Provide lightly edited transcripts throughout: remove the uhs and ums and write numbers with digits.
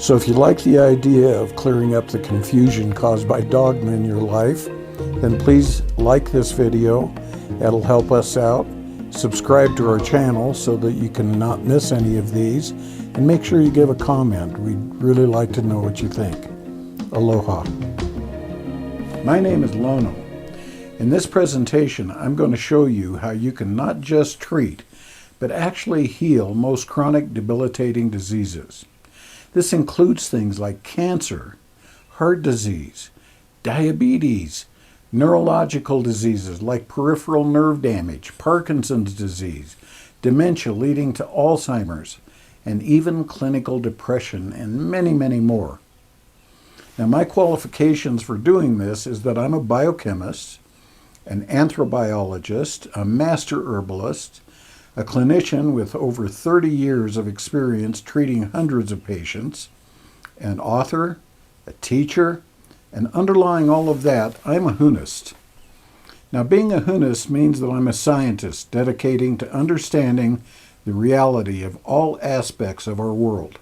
So if you like the idea of clearing up the confusion caused by dogma in your life, then please like this video. That'll help us out. Subscribe to our channel so that you can not miss any of these, and make sure you give a comment. We'd really like to know what you think. Aloha. My name is Lono. In this presentation, I'm going to show you how you can not just treat, but actually heal most chronic debilitating diseases. This includes things like cancer, heart disease, diabetes, neurological diseases like peripheral nerve damage, Parkinson's disease, dementia leading to Alzheimer's, and even clinical depression, and many, many more. Now, my qualifications for doing this is that I'm a biochemist, an anthrobiologist, a master herbalist, a clinician with over 30 years of experience treating hundreds of patients, an author, a teacher, and underlying all of that, I'm a Hunist. Now, being a Hunist means that I'm a scientist dedicating to understanding the reality of all aspects of our world.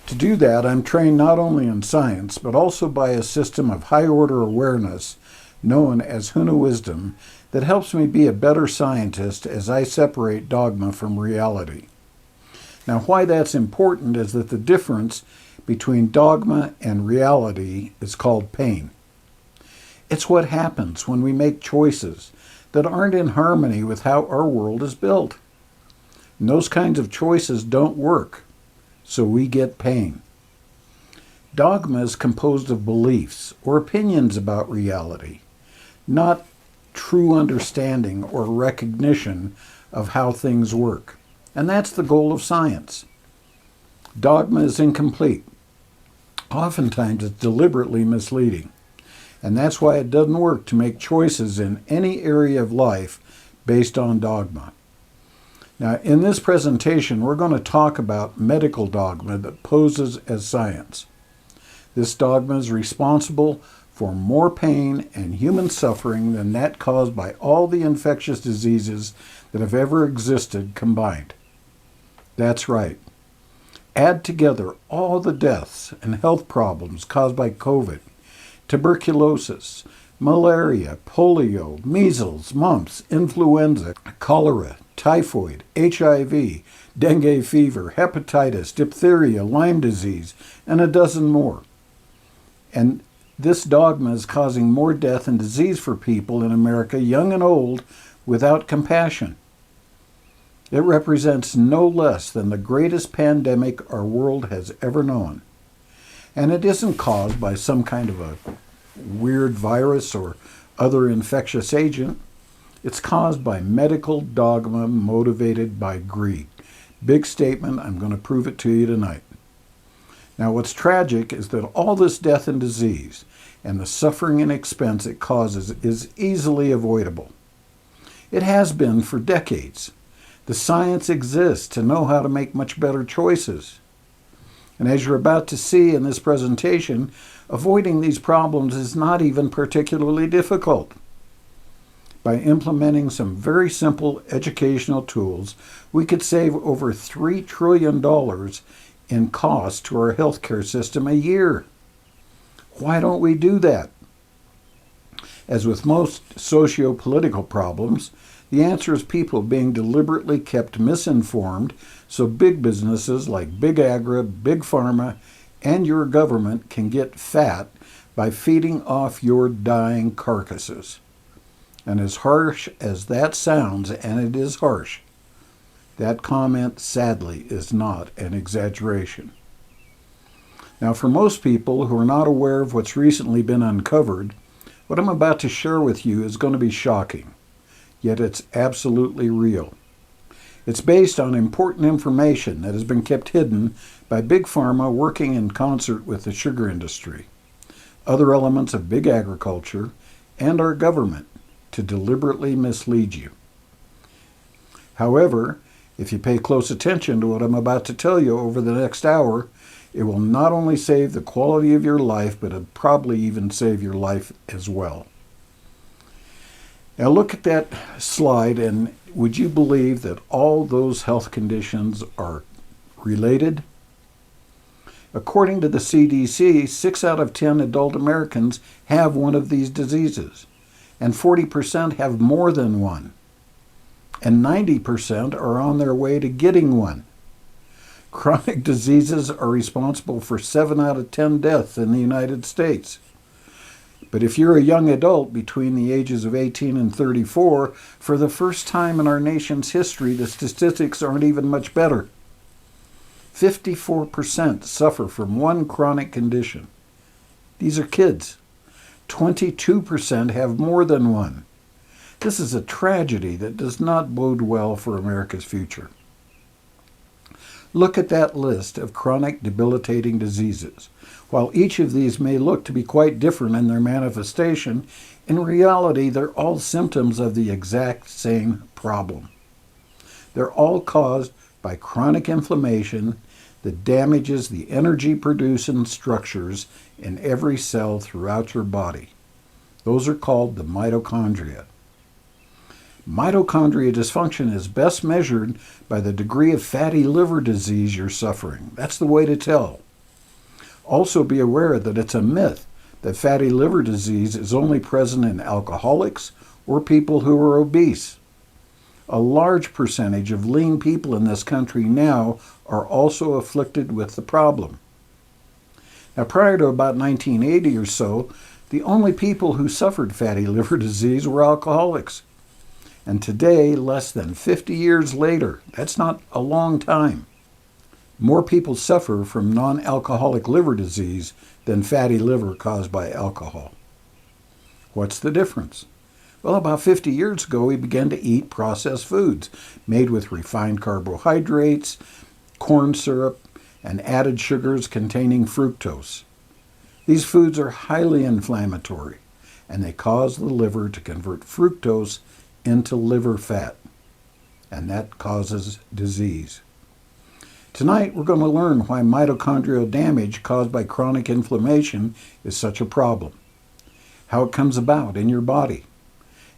To do that, I'm trained not only in science, but also by a system of high-order awareness known as HunaWisdom that helps me be a better scientist as I separate dogma from reality. Now, why that's important is that the difference between dogma and reality is called pain. It's what happens when we make choices that aren't in harmony with how our world is built. And those kinds of choices don't work, so we get pain. Dogma is composed of beliefs or opinions about reality, not true understanding or recognition of how things work. And that's the goal of science. Dogma is incomplete. Oftentimes it's deliberately misleading. And that's why it doesn't work to make choices in any area of life based on dogma. Now, in this presentation, we're going to talk about medical dogma that poses as science. This dogma is responsible for more pain and human suffering than that caused by all the infectious diseases that have ever existed combined. That's right. Add together all the deaths and health problems caused by COVID, tuberculosis, malaria, polio, measles, mumps, influenza, cholera, typhoid, HIV, dengue fever, hepatitis, diphtheria, Lyme disease, and a dozen more. And this dogma is causing more death and disease for people in America, young and old, without compassion. It represents no less than the greatest pandemic our world has ever known. And it isn't caused by some kind of a weird virus or other infectious agent. It's caused by medical dogma motivated by greed. Big statement. I'm going to prove it to you tonight. Now, what's tragic is that all this death and disease and the suffering and expense it causes is easily avoidable. It has been for decades. The science exists to know how to make much better choices. And as you're about to see in this presentation, avoiding these problems is not even particularly difficult. By implementing some very simple educational tools, we could save over $3 trillion in cost to our healthcare system a year. Why don't we do that? As with most socio-political problems, the answer is people being deliberately kept misinformed so big businesses like Big Agri, Big Pharma, and your government can get fat by feeding off your dying carcasses. And as harsh as that sounds, and it is harsh, that comment, sadly, is not an exaggeration. Now, for most people who are not aware of what's recently been uncovered, what I'm about to share with you is going to be shocking, yet it's absolutely real. It's based on important information that has been kept hidden by Big Pharma working in concert with the sugar industry, other elements of big agriculture, and our government to deliberately mislead you. However, if you pay close attention to what I'm about to tell you over the next hour, it will not only save the quality of your life, but it'll probably even save your life as well. Now look at that slide, and would you believe that all those health conditions are related? According to the CDC, 6 out of 10 adult Americans have one of these diseases, and 40% have more than one, and 90% are on their way to getting one. Chronic diseases are responsible for 7 out of 10 deaths in the United States. But if you're a young adult between the ages of 18 and 34, for the first time in our nation's history, the statistics aren't even much better. 54% suffer from one chronic condition. These are kids. 22% have more than one. This is a tragedy that does not bode well for America's future. Look at that list of chronic debilitating diseases. While each of these may look to be quite different in their manifestation, in reality they're all symptoms of the exact same problem. They're all caused by chronic inflammation that damages the energy-producing structures in every cell throughout your body. Those are called the mitochondria. Mitochondria dysfunction is best measured by the degree of fatty liver disease you're suffering. That's the way to tell. Also be aware that it's a myth that fatty liver disease is only present in alcoholics or people who are obese. A large percentage of lean people in this country now are also afflicted with the problem. Now, prior to about 1980 or so, the only people who suffered fatty liver disease were alcoholics. And today, less than 50 years later, that's not a long time, more people suffer from non-alcoholic liver disease than fatty liver caused by alcohol. What's the difference? Well, about 50 years ago, we began to eat processed foods made with refined carbohydrates, corn syrup, and added sugars containing fructose. These foods are highly inflammatory, and they cause the liver to convert fructose into liver fat, and that causes disease. Tonight, we're going to learn why mitochondrial damage caused by chronic inflammation is such a problem, how it comes about in your body,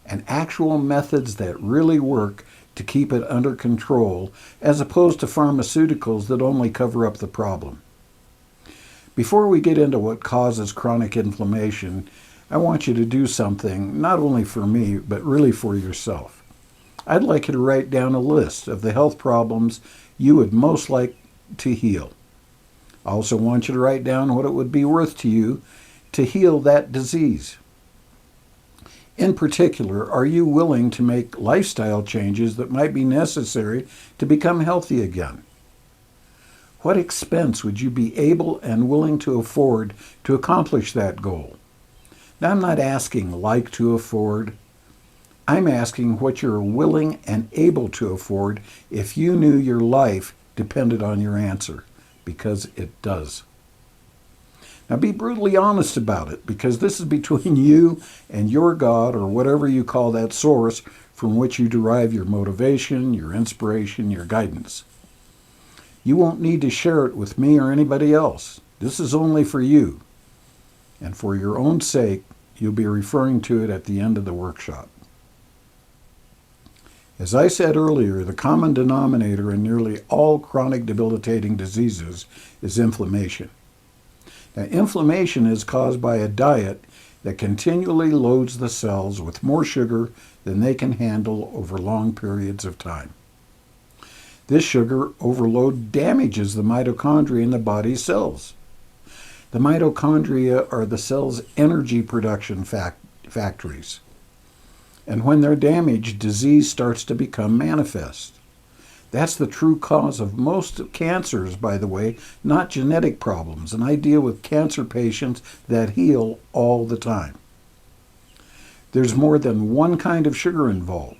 and actual methods that really work to keep it under control, as opposed to pharmaceuticals that only cover up the problem. Before we get into what causes chronic inflammation, I want you to do something, not only for me, but really for yourself. I'd like you to write down a list of the health problems you would most like to heal. I also want you to write down what it would be worth to you to heal that disease. In particular, are you willing to make lifestyle changes that might be necessary to become healthy again? What expense would you be able and willing to afford to accomplish that goal? Now, I'm not asking like to afford. I'm asking what you're willing and able to afford if you knew your life depended on your answer, because it does. Now, be brutally honest about it, because this is between you and your God, or whatever you call that source from which you derive your motivation, your inspiration, your guidance. You won't need to share it with me or anybody else. This is only for you. And for your own sake, you'll be referring to it at the end of the workshop. As I said earlier, the common denominator in nearly all chronic debilitating diseases is inflammation. Now, inflammation is caused by a diet that continually loads the cells with more sugar than they can handle over long periods of time. This sugar overload damages the mitochondria in the body's cells. The mitochondria are the cell's energy production factories. And when they're damaged, disease starts to become manifest. That's the true cause of most cancers, by the way, not genetic problems. And I deal with cancer patients that heal all the time. There's more than one kind of sugar involved.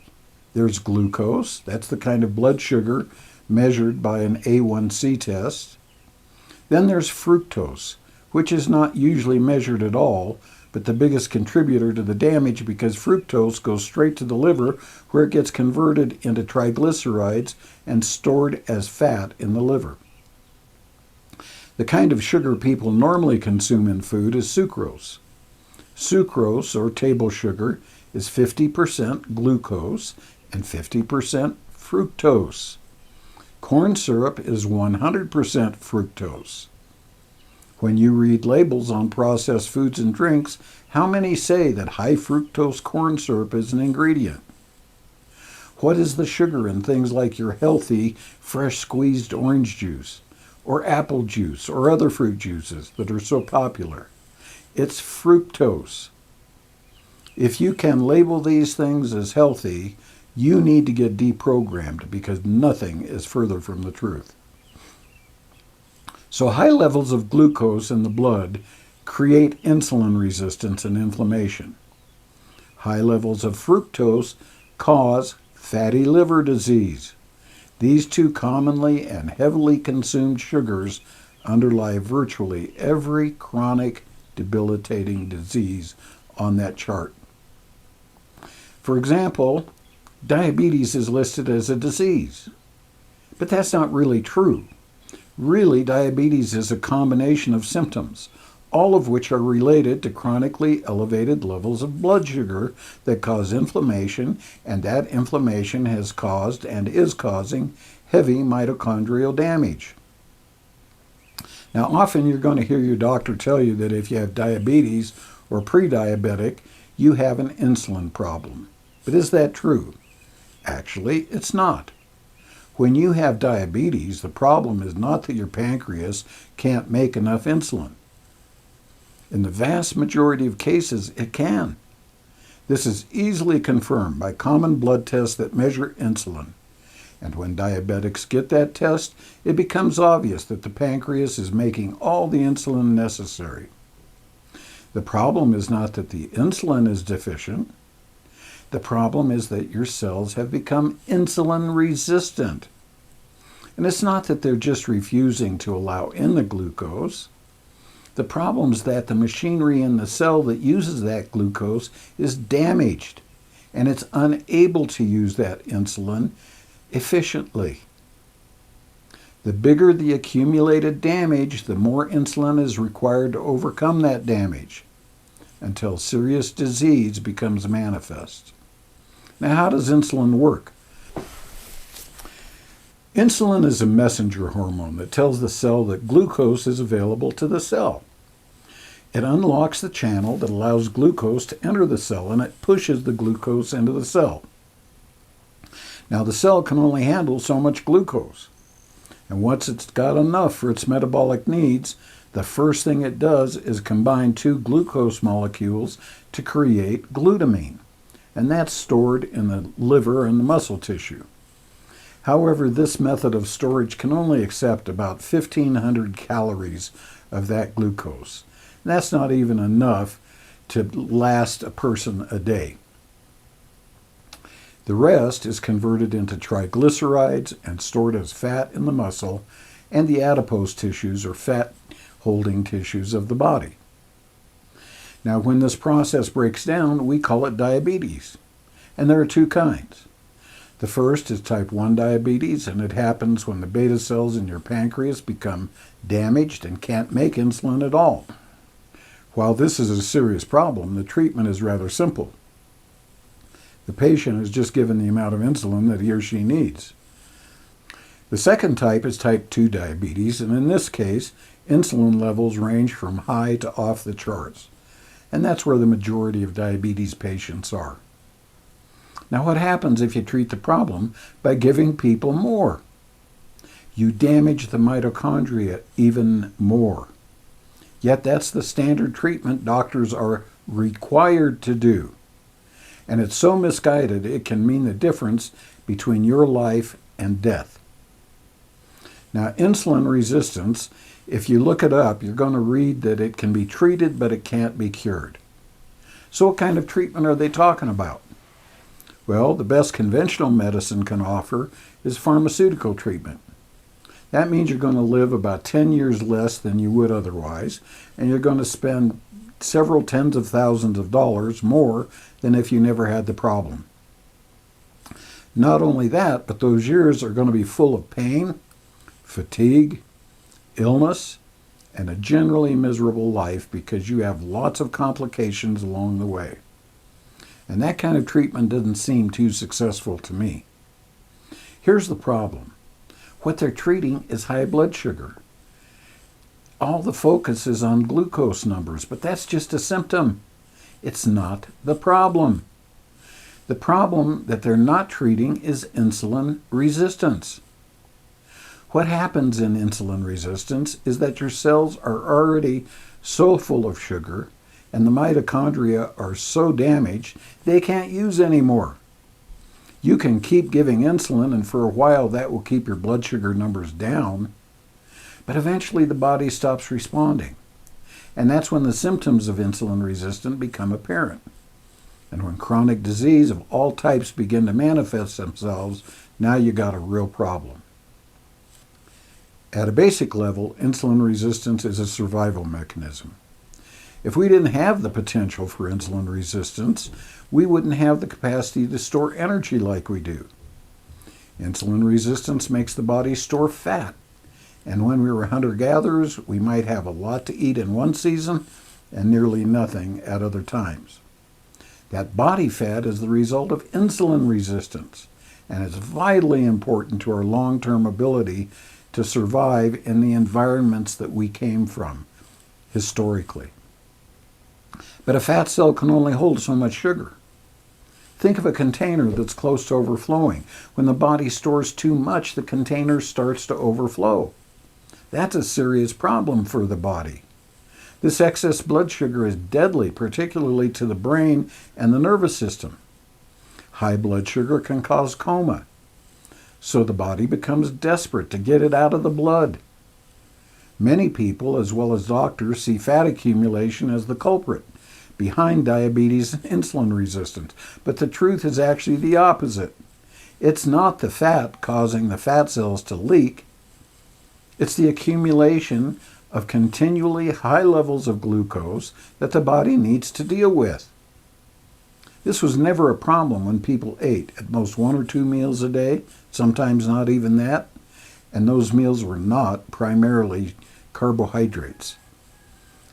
There's glucose, that's the kind of blood sugar measured by an A1C test. Then there's fructose, which is not usually measured at all, but the biggest contributor to the damage, because fructose goes straight to the liver where it gets converted into triglycerides and stored as fat in the liver. The kind of sugar people normally consume in food is sucrose. Sucrose, or table sugar, is 50% glucose and 50% fructose. Corn syrup is 100% fructose. When you read labels on processed foods and drinks, how many say that high fructose corn syrup is an ingredient? What is the sugar in things like your healthy, fresh squeezed orange juice, or apple juice, or other fruit juices that are so popular? It's fructose. If you can label these things as healthy, you need to get deprogrammed because nothing is further from the truth. So high levels of glucose in the blood create insulin resistance and inflammation. High levels of fructose cause fatty liver disease. These two commonly and heavily consumed sugars underlie virtually every chronic debilitating disease on that chart. For example, diabetes is listed as a disease, but that's not really true. Really, diabetes is a combination of symptoms, all of which are related to chronically elevated levels of blood sugar that cause inflammation, and that inflammation has caused and is causing heavy mitochondrial damage. Now, often you're going to hear your doctor tell you that if you have diabetes or pre-diabetic, you have an insulin problem. But is that true? Actually, it's not. When you have diabetes, the problem is not that your pancreas can't make enough insulin. In the vast majority of cases, it can. This is easily confirmed by common blood tests that measure insulin. And when diabetics get that test, it becomes obvious that the pancreas is making all the insulin necessary. The problem is not that the insulin is deficient. The problem is that your cells have become insulin resistant. And it's not that they're just refusing to allow in the glucose. The problem is that the machinery in the cell that uses that glucose is damaged, and it's unable to use that insulin efficiently. The bigger the accumulated damage, the more insulin is required to overcome that damage until serious disease becomes manifest. Now, how does insulin work? Insulin is a messenger hormone that tells the cell that glucose is available to the cell. It unlocks the channel that allows glucose to enter the cell, and it pushes the glucose into the cell. Now, the cell can only handle so much glucose. And once it's got enough for its metabolic needs, the first thing it does is combine two glucose molecules to create glutamine. And that's stored in the liver and the muscle tissue. However, this method of storage can only accept about 1,500 calories of that glucose. And that's not even enough to last a person a day. The rest is converted into triglycerides and stored as fat in the muscle and the adipose tissues or fat-holding tissues of the body. Now, when this process breaks down, we call it diabetes. And there are two kinds. The first is type 1 diabetes, and it happens when the beta cells in your pancreas become damaged and can't make insulin at all. While this is a serious problem, the treatment is rather simple. The patient is just given the amount of insulin that he or she needs. The second type is type 2 diabetes, and in this case, insulin levels range from high to off the charts. And that's where the majority of diabetes patients are. Now, what happens if you treat the problem by giving people more? You damage the mitochondria even more. Yet that's the standard treatment doctors are required to do. And it's so misguided, it can mean the difference between your life and death. Now, insulin resistance, if you look it up, you're going to read that it can be treated, but it can't be cured. So what kind of treatment are they talking about? Well, the best conventional medicine can offer is pharmaceutical treatment. That means you're going to live about 10 years less than you would otherwise, and you're going to spend several tens of thousands of dollars more than if you never had the problem. Not only that, but those years are going to be full of pain, fatigue, illness, and a generally miserable life because you have lots of complications along the way. And that kind of treatment doesn't seem too successful to me. Here's the problem. What they're treating is high blood sugar. All the focus is on glucose numbers, but that's just a symptom. It's not the problem. The problem that they're not treating is insulin resistance. What happens in insulin resistance is that your cells are already so full of sugar and the mitochondria are so damaged they can't use anymore. You can keep giving insulin, and for a while that will keep your blood sugar numbers down, but eventually the body stops responding. And that's when the symptoms of insulin resistance become apparent. And when chronic disease of all types begin to manifest themselves, now you got a real problem. At a basic level, insulin resistance is a survival mechanism. If we didn't have the potential for insulin resistance, we wouldn't have the capacity to store energy like we do. Insulin resistance makes the body store fat. And when we were hunter-gatherers, we might have a lot to eat in one season and nearly nothing at other times. That body fat is the result of insulin resistance, and it's vitally important to our long-term ability to survive in the environments that we came from historically. But a fat cell can only hold so much sugar. Think of a container that's close to overflowing. When the body stores too much, the container starts to overflow. That's a serious problem for the body. This excess blood sugar is deadly, particularly to the brain and the nervous system. High blood sugar can cause coma, so the body becomes desperate to get it out of the blood. Many people, as well as doctors, see fat accumulation as the culprit behind diabetes and insulin resistance, but the truth is actually the opposite. It's not the fat causing the fat cells to leak. It's the accumulation of continually high levels of glucose that the body needs to deal with. This was never a problem when people ate at most 1 or 2 meals a day, sometimes not even that, and those meals were not primarily carbohydrates.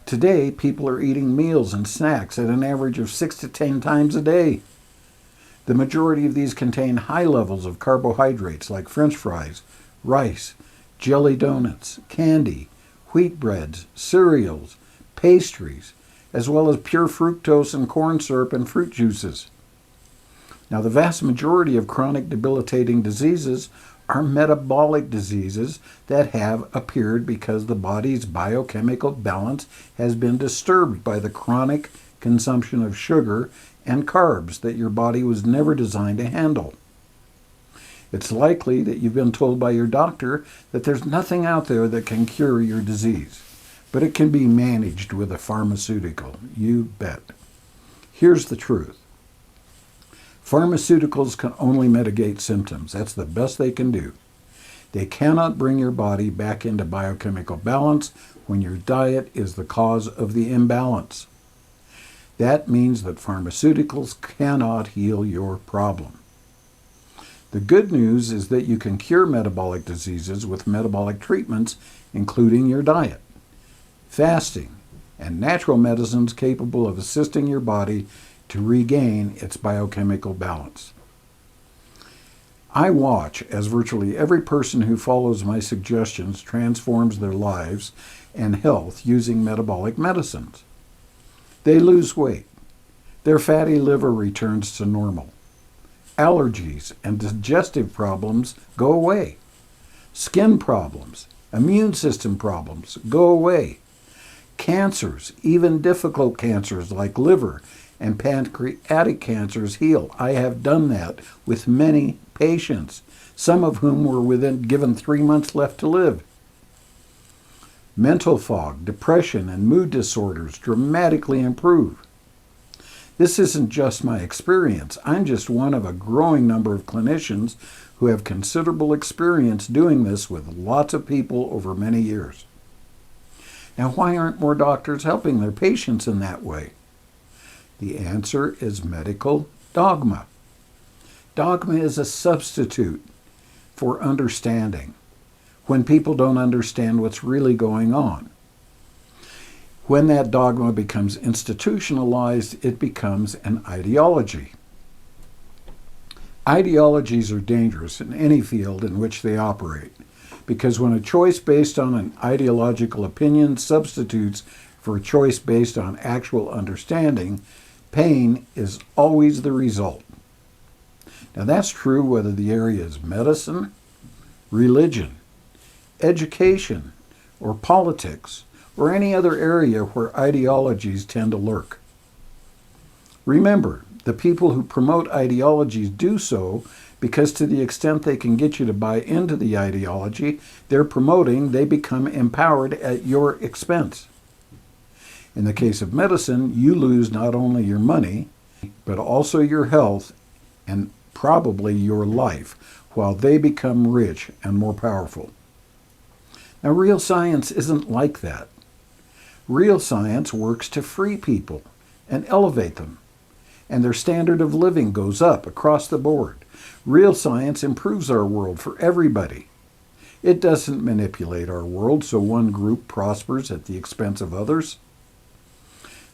Today, people are eating meals and snacks at an average of 6 to 10 times a day. The majority of these contain high levels of carbohydrates like French fries, rice, jelly donuts, candy, wheat breads, cereals, pastries, as well as pure fructose and corn syrup and fruit juices. Now, the vast majority of chronic debilitating diseases are metabolic diseases that have appeared because the body's biochemical balance has been disturbed by the chronic consumption of sugar and carbs that your body was never designed to handle. It's likely that you've been told by your doctor that there's nothing out there that can cure your disease, but it can be managed with a pharmaceutical. You bet. Here's the truth. Pharmaceuticals can only mitigate symptoms. That's the best they can do. They cannot bring your body back into biochemical balance when your diet is the cause of the imbalance. That means that pharmaceuticals cannot heal your problem. The good news is that you can cure metabolic diseases with metabolic treatments, including your diet, fasting, and natural medicines capable of assisting your body to regain its biochemical balance. I watch as virtually every person who follows my suggestions transforms their lives and health using metabolic medicines. They lose weight. Their fatty liver returns to normal. Allergies and digestive problems go away. Skin problems, immune system problems go away. Cancers, even difficult cancers like liver and pancreatic cancers, heal. I have done that with many patients, some of whom were given 3 months left to live. Mental fog, depression, and mood disorders dramatically improve. This isn't just my experience. I'm just one of a growing number of clinicians who have considerable experience doing this with lots of people over many years. Now, why aren't more doctors helping their patients in that way? The answer is medical dogma. Dogma is a substitute for understanding when people don't understand what's really going on. When that dogma becomes institutionalized, it becomes an ideology. Ideologies are dangerous in any field in which they operate Because when a choice based on an ideological opinion substitutes for a choice based on actual understanding, pain is always the result. Now that's true whether the area is medicine, religion, education, or politics, or any other area where ideologies tend to lurk. Remember, the people who promote ideologies do so because to the extent they can get you to buy into the ideology they're promoting, they become empowered at your expense. In the case of medicine, you lose not only your money, but also your health and probably your life, while they become rich and more powerful. Now, real science isn't like that. Real science works to free people and elevate them, and their standard of living goes up across the board. Real science improves our world for everybody. It doesn't manipulate our world so one group prospers at the expense of others.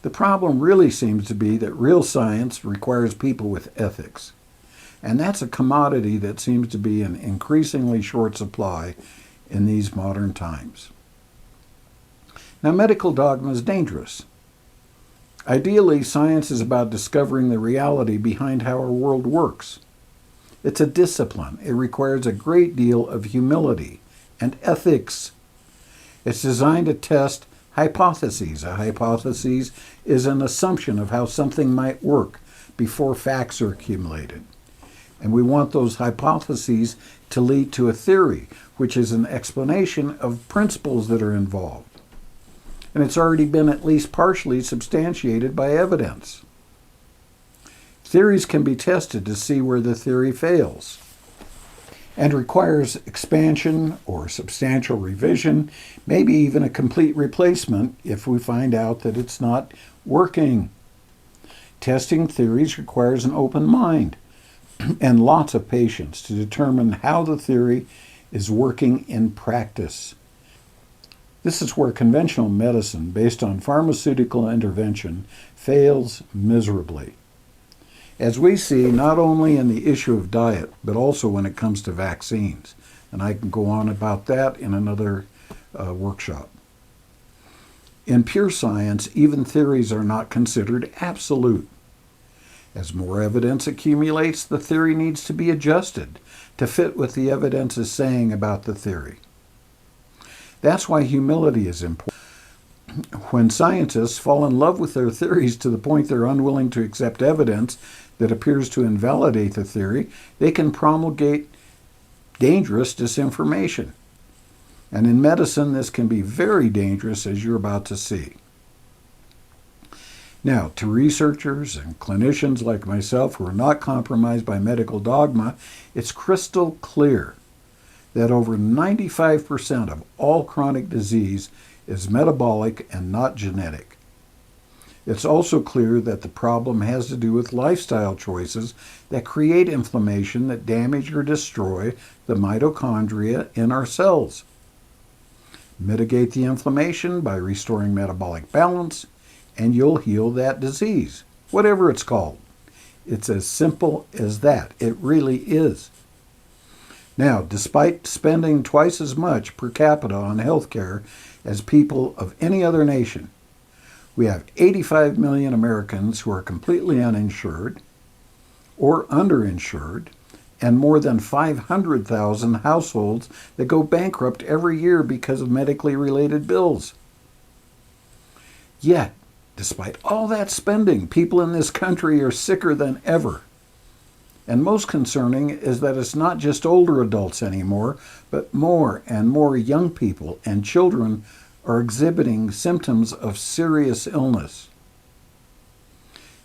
The problem really seems to be that real science requires people with ethics, and that's a commodity that seems to be in increasingly short supply in these modern times. Now, medical dogma is dangerous. Ideally, science is about discovering the reality behind how our world works. It's a discipline. It requires a great deal of humility and ethics. It's designed to test hypotheses. A hypothesis is an assumption of how something might work before facts are accumulated. And we want those hypotheses to lead to a theory, which is an explanation of principles that are involved. And it's already been at least partially substantiated by evidence. Theories can be tested to see where the theory fails and requires expansion or substantial revision, maybe even a complete replacement if we find out that it's not working. Testing theories requires an open mind and lots of patience to determine how the theory is working in practice. This is where conventional medicine, based on pharmaceutical intervention, fails miserably. As we see, not only in the issue of diet, but also when it comes to vaccines. And I can go on about that in another workshop. In pure science, even theories are not considered absolute. As more evidence accumulates, the theory needs to be adjusted to fit what the evidence is saying about the theory. That's why humility is important. When scientists fall in love with their theories to the point they're unwilling to accept evidence that appears to invalidate the theory, they can promulgate dangerous disinformation. And in medicine, this can be very dangerous, as you're about to see. Now, to researchers and clinicians like myself who are not compromised by medical dogma, it's crystal clear that over 95% of all chronic disease is metabolic and not genetic. It's also clear that the problem has to do with lifestyle choices that create inflammation that damage or destroy the mitochondria in our cells. Mitigate the inflammation by restoring metabolic balance, and you'll heal that disease, whatever it's called. It's as simple as that. It really is. Now, despite spending twice as much per capita on health care as people of any other nation, we have 85 million Americans who are completely uninsured or underinsured, and more than 500,000 households that go bankrupt every year because of medically related bills. Yet, despite all that spending, people in this country are sicker than ever. And most concerning is that it's not just older adults anymore, but more and more young people and children are exhibiting symptoms of serious illness.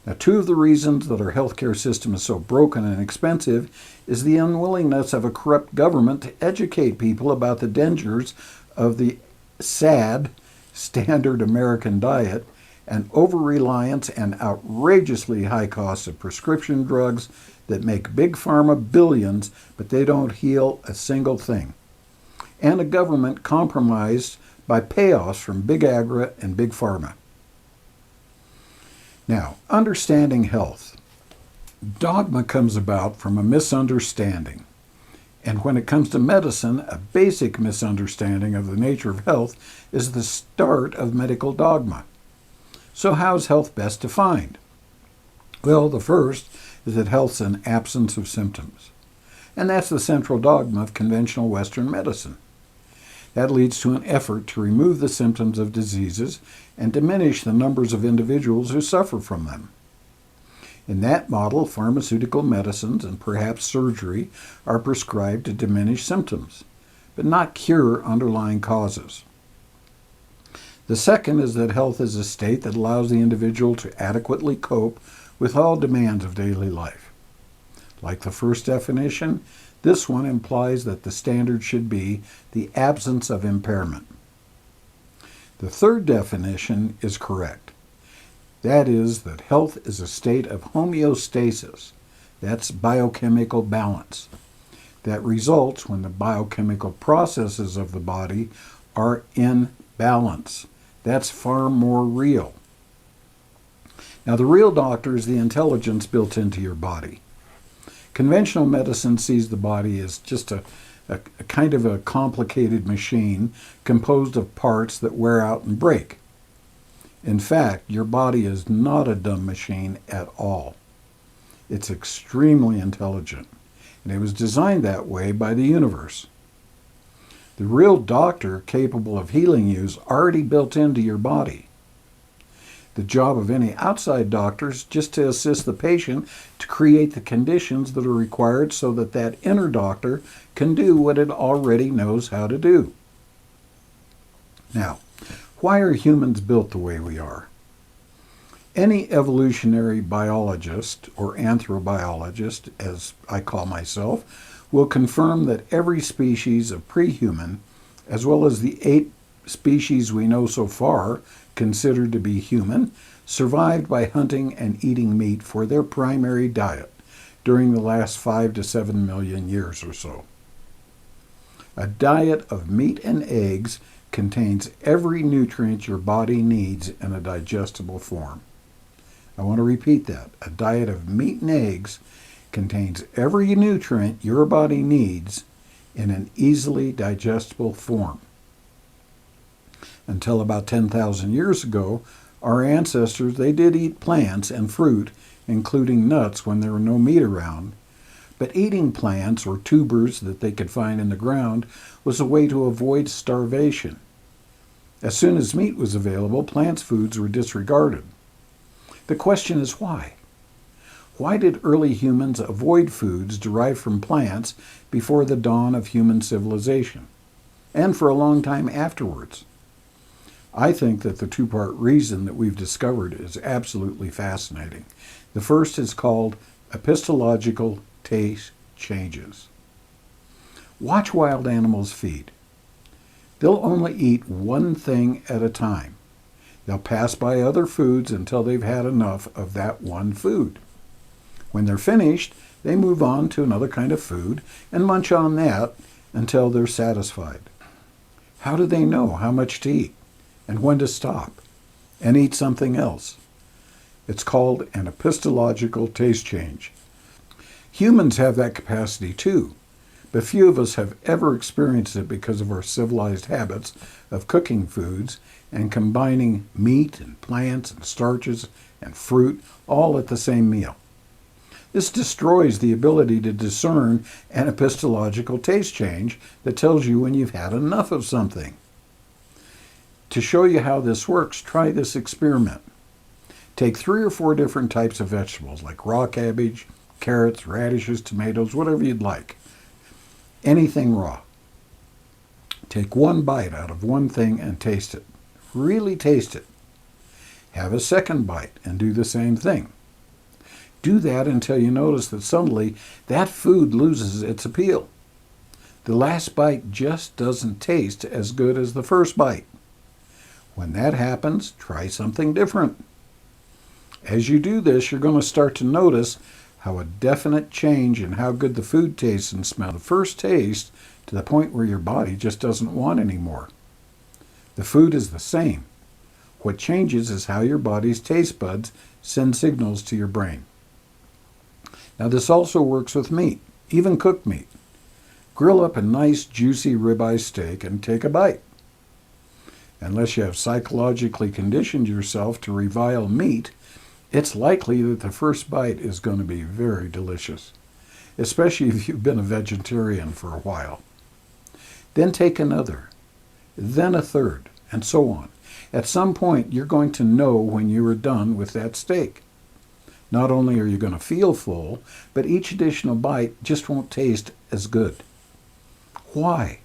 Now, two of the reasons that our healthcare system is so broken and expensive is the unwillingness of a corrupt government to educate people about the dangers of the sad, standard American diet and over-reliance and outrageously high costs of prescription drugs that make big pharma billions, but they don't heal a single thing. And a government compromised by payoffs from big agri and big pharma. Now, understanding health. Dogma comes about from a misunderstanding And when it comes to medicine, a basic misunderstanding of the nature of health is the start of medical dogma. So how is health best defined? Well, the first is that health's an absence of symptoms. And that's the central dogma of conventional Western medicine. That leads to an effort to remove the symptoms of diseases and diminish the numbers of individuals who suffer from them. In that model, pharmaceutical medicines and perhaps surgery are prescribed to diminish symptoms, but not cure underlying causes. The second is that health is a state that allows the individual to adequately cope with all demands of daily life. Like the first definition, this one implies that the standard should be the absence of impairment. The third definition is correct. That is, that health is a state of homeostasis, that's biochemical balance, that results when the biochemical processes of the body are in balance. That's far more real. Now, the real doctor is the intelligence built into your body. Conventional medicine sees the body as just a kind of a complicated machine composed of parts that wear out and break. In fact, your body is not a dumb machine at all. It's extremely intelligent, and it was designed that way by the universe. The real doctor capable of healing you is already built into your body. The job of any outside doctor is just to assist the patient to create the conditions that are required so that that inner doctor can do what it already knows how to do. Now, why are humans built the way we are? Any evolutionary biologist, or anthrobiologist, as I call myself, will confirm that every species of pre-human, as well as the 8 species we know so far considered to be human, survived by hunting and eating meat for their primary diet during the last 5 to 7 million years or so. A diet of meat and eggs contains every nutrient your body needs in a digestible form. I want to repeat that. A diet of meat and eggs contains every nutrient your body needs in an easily digestible form. Until about 10,000 years ago, our ancestors, they did eat plants and fruit, including nuts when there were no meat around. But eating plants or tubers that they could find in the ground was a way to avoid starvation. As soon as meat was available, plant foods were disregarded. The question is why? Why did early humans avoid foods derived from plants before the dawn of human civilization, and for a long time afterwards? I think that the two-part reason that we've discovered is absolutely fascinating. The first is called epistological taste changes. Watch wild animals feed. They'll only eat one thing at a time. They'll pass by other foods until they've had enough of that one food. When they're finished, they move on to another kind of food and munch on that until they're satisfied. How do they know how much to eat and when to stop and eat something else? It's called an epistological taste change. Humans have that capacity too, but few of us have ever experienced it because of our civilized habits of cooking foods and combining meat and plants and starches and fruit all at the same meal. This destroys the ability to discern an epistological taste change that tells you when you've had enough of something. To show you how this works, try this experiment. Take 3 or 4 different types of vegetables, like raw cabbage, carrots, radishes, tomatoes, whatever you'd like. Anything raw. Take one bite out of one thing and taste it. Really taste it. Have a second bite and do the same thing. Do that until you notice that suddenly that food loses its appeal. The last bite just doesn't taste as good as the first bite. When that happens, try something different. As you do this, you're going to start to notice how a definite change in how good the food tastes and smells. The first taste to the point where your body just doesn't want anymore. The food is the same. What changes is how your body's taste buds send signals to your brain. Now, this also works with meat, even cooked meat. Grill up a nice juicy ribeye steak and take a bite. Unless you have psychologically conditioned yourself to revile meat, it's likely that the first bite is going to be very delicious, especially if you've been a vegetarian for a while. Then take another, then a third, and so on. At some point, you're going to know when you are done with that steak. Not only are you going to feel full, but each additional bite just won't taste as good. Why?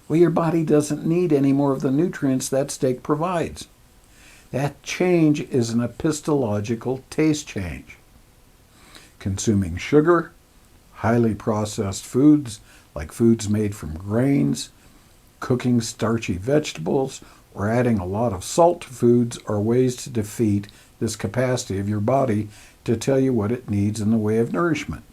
Well, your body doesn't need any more of the nutrients that steak provides. That change is an epistological taste change. Consuming sugar, highly processed foods, like foods made from grains, cooking starchy vegetables, or adding a lot of salt to foods are ways to defeat this capacity of your body to tell you what it needs in the way of nourishment.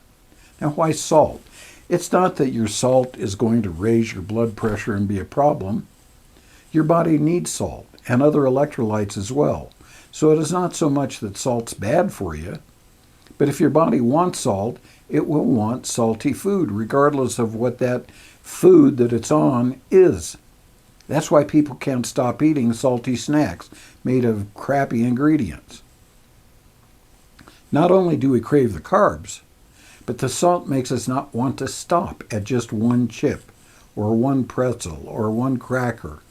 Now, why salt? It's not that your salt is going to raise your blood pressure and be a problem. Your body needs salt and other electrolytes as well. So it is not so much that salt's bad for you, but if your body wants salt, it will want salty food, regardless of what that food that it's on is. That's why people can't stop eating salty snacks made of crappy ingredients. Not only do we crave the carbs, but the salt makes us not want to stop at just one chip, or one pretzel, or one cracker,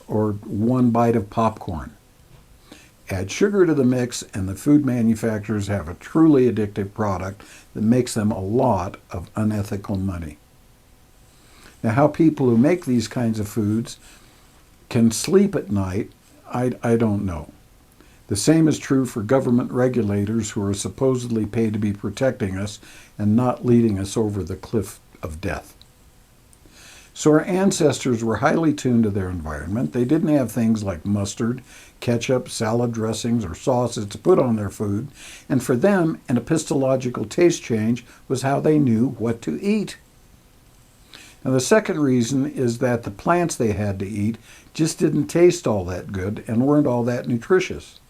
or one bite of popcorn. Add sugar to the mix, and the food manufacturers have a truly addictive product that makes them a lot of unethical money. Now, how people who make these kinds of foods can sleep at night, I don't know. The same is true for government regulators who are supposedly paid to be protecting us and not leading us over the cliff of death. So our ancestors were highly tuned to their environment. They didn't have things like mustard, ketchup, salad dressings, or sauces to put on their food, and for them, an epistological taste change was how they knew what to eat. Now, the second reason is that the plants they had to eat just didn't taste all that good and weren't all that nutritious.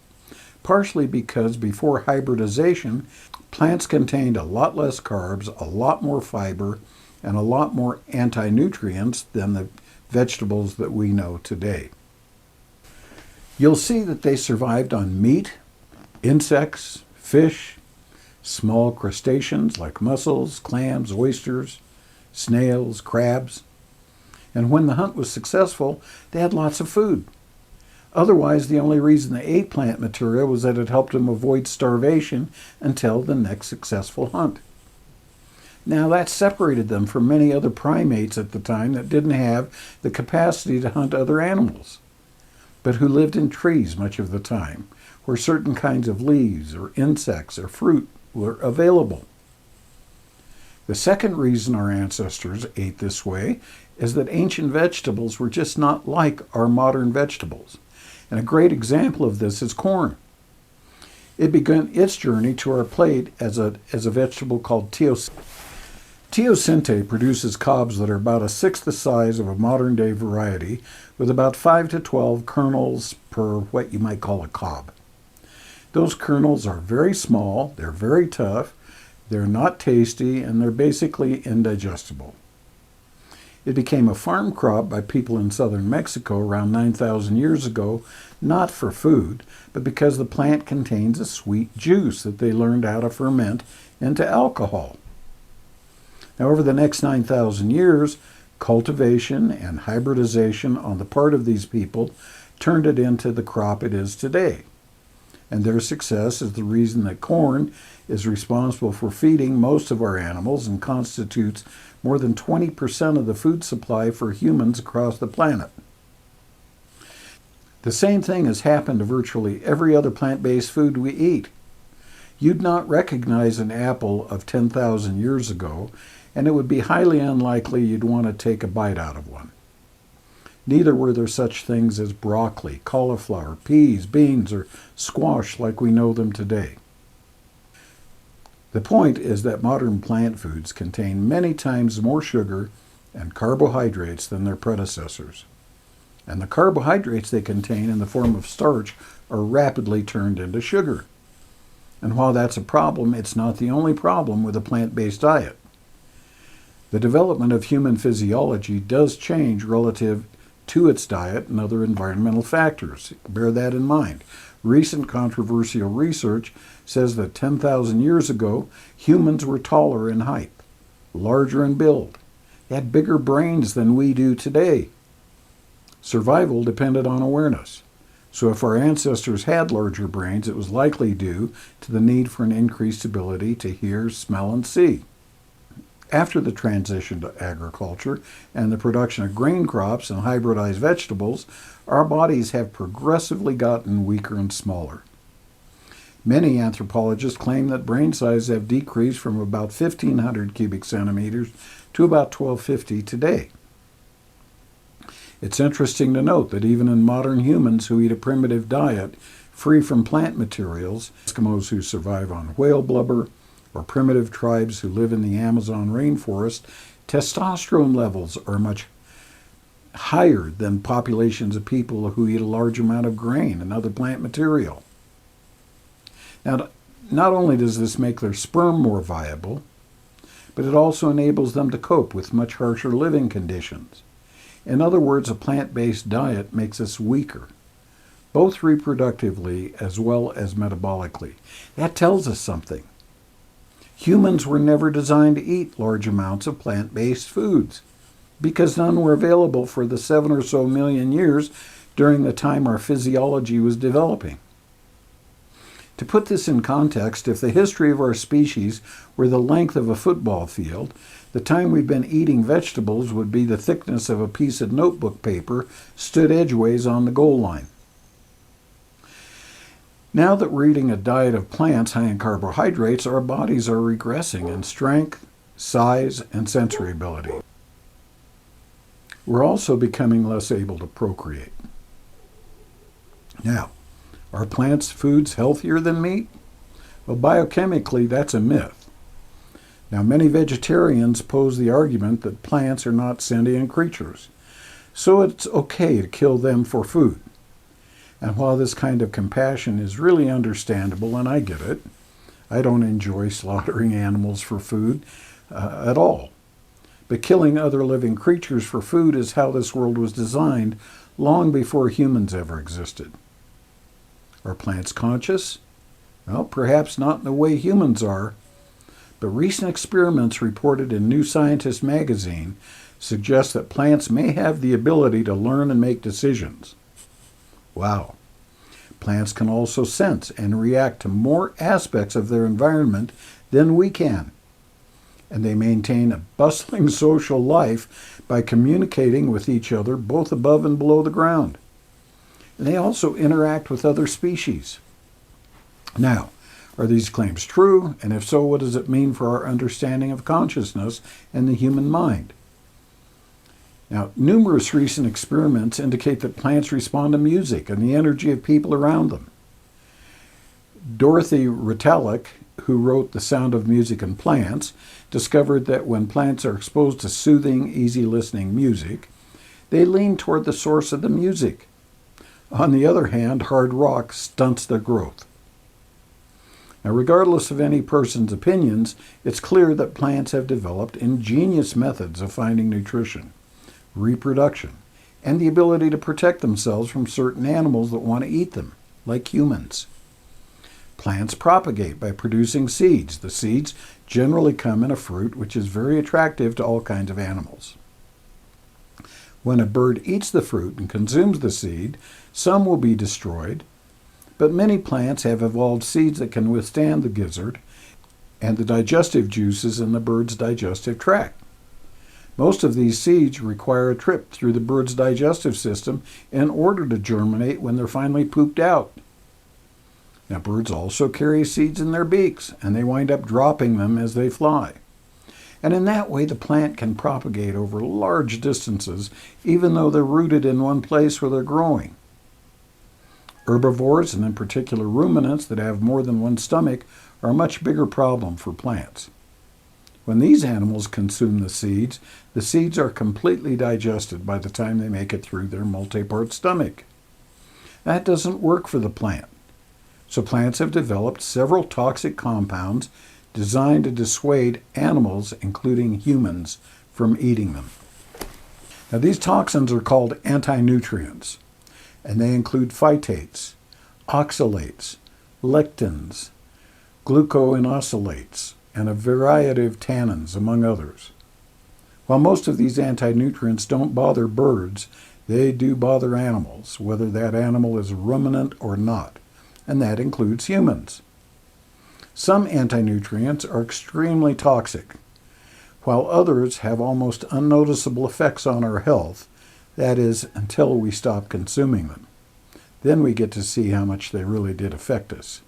Partially because before hybridization, plants contained a lot less carbs, a lot more fiber, and a lot more anti-nutrients than the vegetables that we know today. You'll see that they survived on meat, insects, fish, small crustaceans like mussels, clams, oysters, snails, crabs. And when the hunt was successful, they had lots of food. Otherwise, the only reason they ate plant material was that it helped them avoid starvation until the next successful hunt. Now, that separated them from many other primates at the time that didn't have the capacity to hunt other animals, but who lived in trees much of the time, where certain kinds of leaves or insects or fruit were available. The second reason our ancestors ate this way is that ancient vegetables were just not like our modern vegetables. And a great example of this is corn. It began its journey to our plate as a vegetable called teosinte. Teosinte produces cobs that are about a sixth the size of a modern-day variety, with about 5 to 12 kernels per what you might call a cob. Those kernels are very small, they're very tough, they're not tasty, and they're basically indigestible. It became a farm crop by people in southern Mexico around 9,000 years ago, not for food, but because the plant contains a sweet juice that they learned how to ferment into alcohol. Now, over the next 9,000 years, cultivation and hybridization on the part of these people turned it into the crop it is today. And their success is the reason that corn is responsible for feeding most of our animals and constitutes more than 20% of the food supply for humans across the planet. The same thing has happened to virtually every other plant-based food we eat. You'd not recognize an apple of 10,000 years ago, and it would be highly unlikely you'd want to take a bite out of one. Neither were there such things as broccoli, cauliflower, peas, beans, or squash like we know them today. The point is that modern plant foods contain many times more sugar and carbohydrates than their predecessors. And the carbohydrates they contain in the form of starch are rapidly turned into sugar. And while that's a problem, it's not the only problem with a plant-based diet. The development of human physiology does change relative to its diet and other environmental factors. Bear that in mind. Recent controversial research says that 10,000 years ago, humans were taller in height, larger in build. They had bigger brains than we do today. Survival depended on awareness. So if our ancestors had larger brains, it was likely due to the need for an increased ability to hear, smell, and see. After the transition to agriculture and the production of grain crops and hybridized vegetables, our bodies have progressively gotten weaker and smaller. Many anthropologists claim that brain sizes have decreased from about 1,500 cubic centimeters to about 1,250 today. It's interesting to note that even in modern humans who eat a primitive diet free from plant materials, Eskimos who survive on whale blubber, or primitive tribes who live in the Amazon rainforest, testosterone levels are much higher than populations of people who eat a large amount of grain and other plant material. Now, not only does this make their sperm more viable, but it also enables them to cope with much harsher living conditions. In other words, a plant-based diet makes us weaker, both reproductively as well as metabolically. That tells us something. Humans were never designed to eat large amounts of plant-based foods because none were available for the 7 or so million years during the time our physiology was developing. To put this in context, if the history of our species were the length of a football field, the time we've been eating vegetables would be the thickness of a piece of notebook paper stood edgeways on the goal line. Now that we're eating a diet of plants high in carbohydrates, our bodies are regressing in strength, size, and sensory ability. We're also becoming less able to procreate. Now, are plants' foods healthier than meat? Well, biochemically, that's a myth. Now, many vegetarians pose the argument that plants are not sentient creatures, so it's okay to kill them for food. And while this kind of compassion is really understandable, and I get it, I don't enjoy slaughtering animals for food at all. But killing other living creatures for food is how this world was designed long before humans ever existed. Are plants conscious? Well, perhaps not in the way humans are, but recent experiments reported in New Scientist magazine suggest that plants may have the ability to learn and make decisions. Wow. Plants can also sense and react to more aspects of their environment than we can. And they maintain a bustling social life by communicating with each other both above and below the ground. And they also interact with other species. Now, are these claims true? And if so, what does it mean for our understanding of consciousness and the human mind? Now, numerous recent experiments indicate that plants respond to music and the energy of people around them. Dorothy Ritalik, who wrote The Sound of Music in Plants, discovered that when plants are exposed to soothing, easy-listening music, they lean toward the source of the music. On the other hand, hard rock stunts their growth. Now, regardless of any person's opinions, it's clear that plants have developed ingenious methods of finding nutrition, reproduction, and the ability to protect themselves from certain animals that want to eat them, like humans. Plants propagate by producing seeds. The seeds generally come in a fruit which is very attractive to all kinds of animals. When a bird eats the fruit and consumes the seed, some will be destroyed, but many plants have evolved seeds that can withstand the gizzard and the digestive juices in the bird's digestive tract. Most of these seeds require a trip through the bird's digestive system in order to germinate when they're finally pooped out. Now, birds also carry seeds in their beaks, and they wind up dropping them as they fly. And in that way, the plant can propagate over large distances, even though they're rooted in one place where they're growing. Herbivores, and in particular ruminants that have more than one stomach, are a much bigger problem for plants. When these animals consume the seeds are completely digested by the time they make it through their multi-part stomach. That doesn't work for the plant. So plants have developed several toxic compounds designed to dissuade animals, including humans, from eating them. Now, these toxins are called anti-nutrients, and they include phytates, oxalates, lectins, glucoinosolates, and a variety of tannins, among others. While most of these anti-nutrients don't bother birds, they do bother animals, whether that animal is a ruminant or not, and that includes humans. Some anti-nutrients are extremely toxic, while others have almost unnoticeable effects on our health, that is, until we stop consuming them. Then we get to see how much they really did affect us.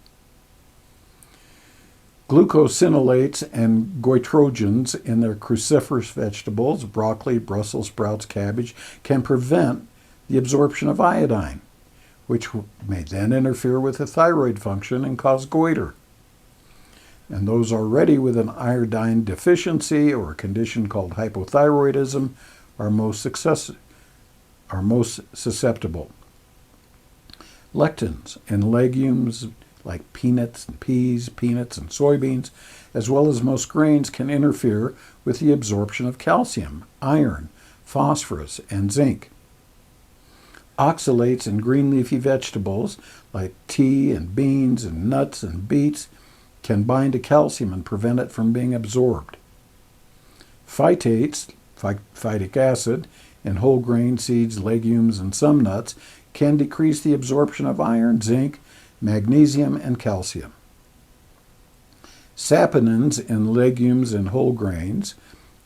Glucosinolates and goitrogens in their cruciferous vegetables, broccoli, Brussels sprouts, cabbage, can prevent the absorption of iodine, which may then interfere with the thyroid function and cause goiter. And those already with an iodine deficiency or a condition called hypothyroidism are most susceptible. Lectins in legumes like peanuts and peas, peanuts and soybeans, as well as most grains, can interfere with the absorption of calcium, iron, phosphorus, and zinc. Oxalates in green leafy vegetables like tea and beans and nuts and beets can bind to calcium and prevent it from being absorbed. Phytates, phytic acid, in whole grain seeds, legumes, and some nuts can decrease the absorption of iron, zinc, magnesium, and calcium. Saponins in legumes and whole grains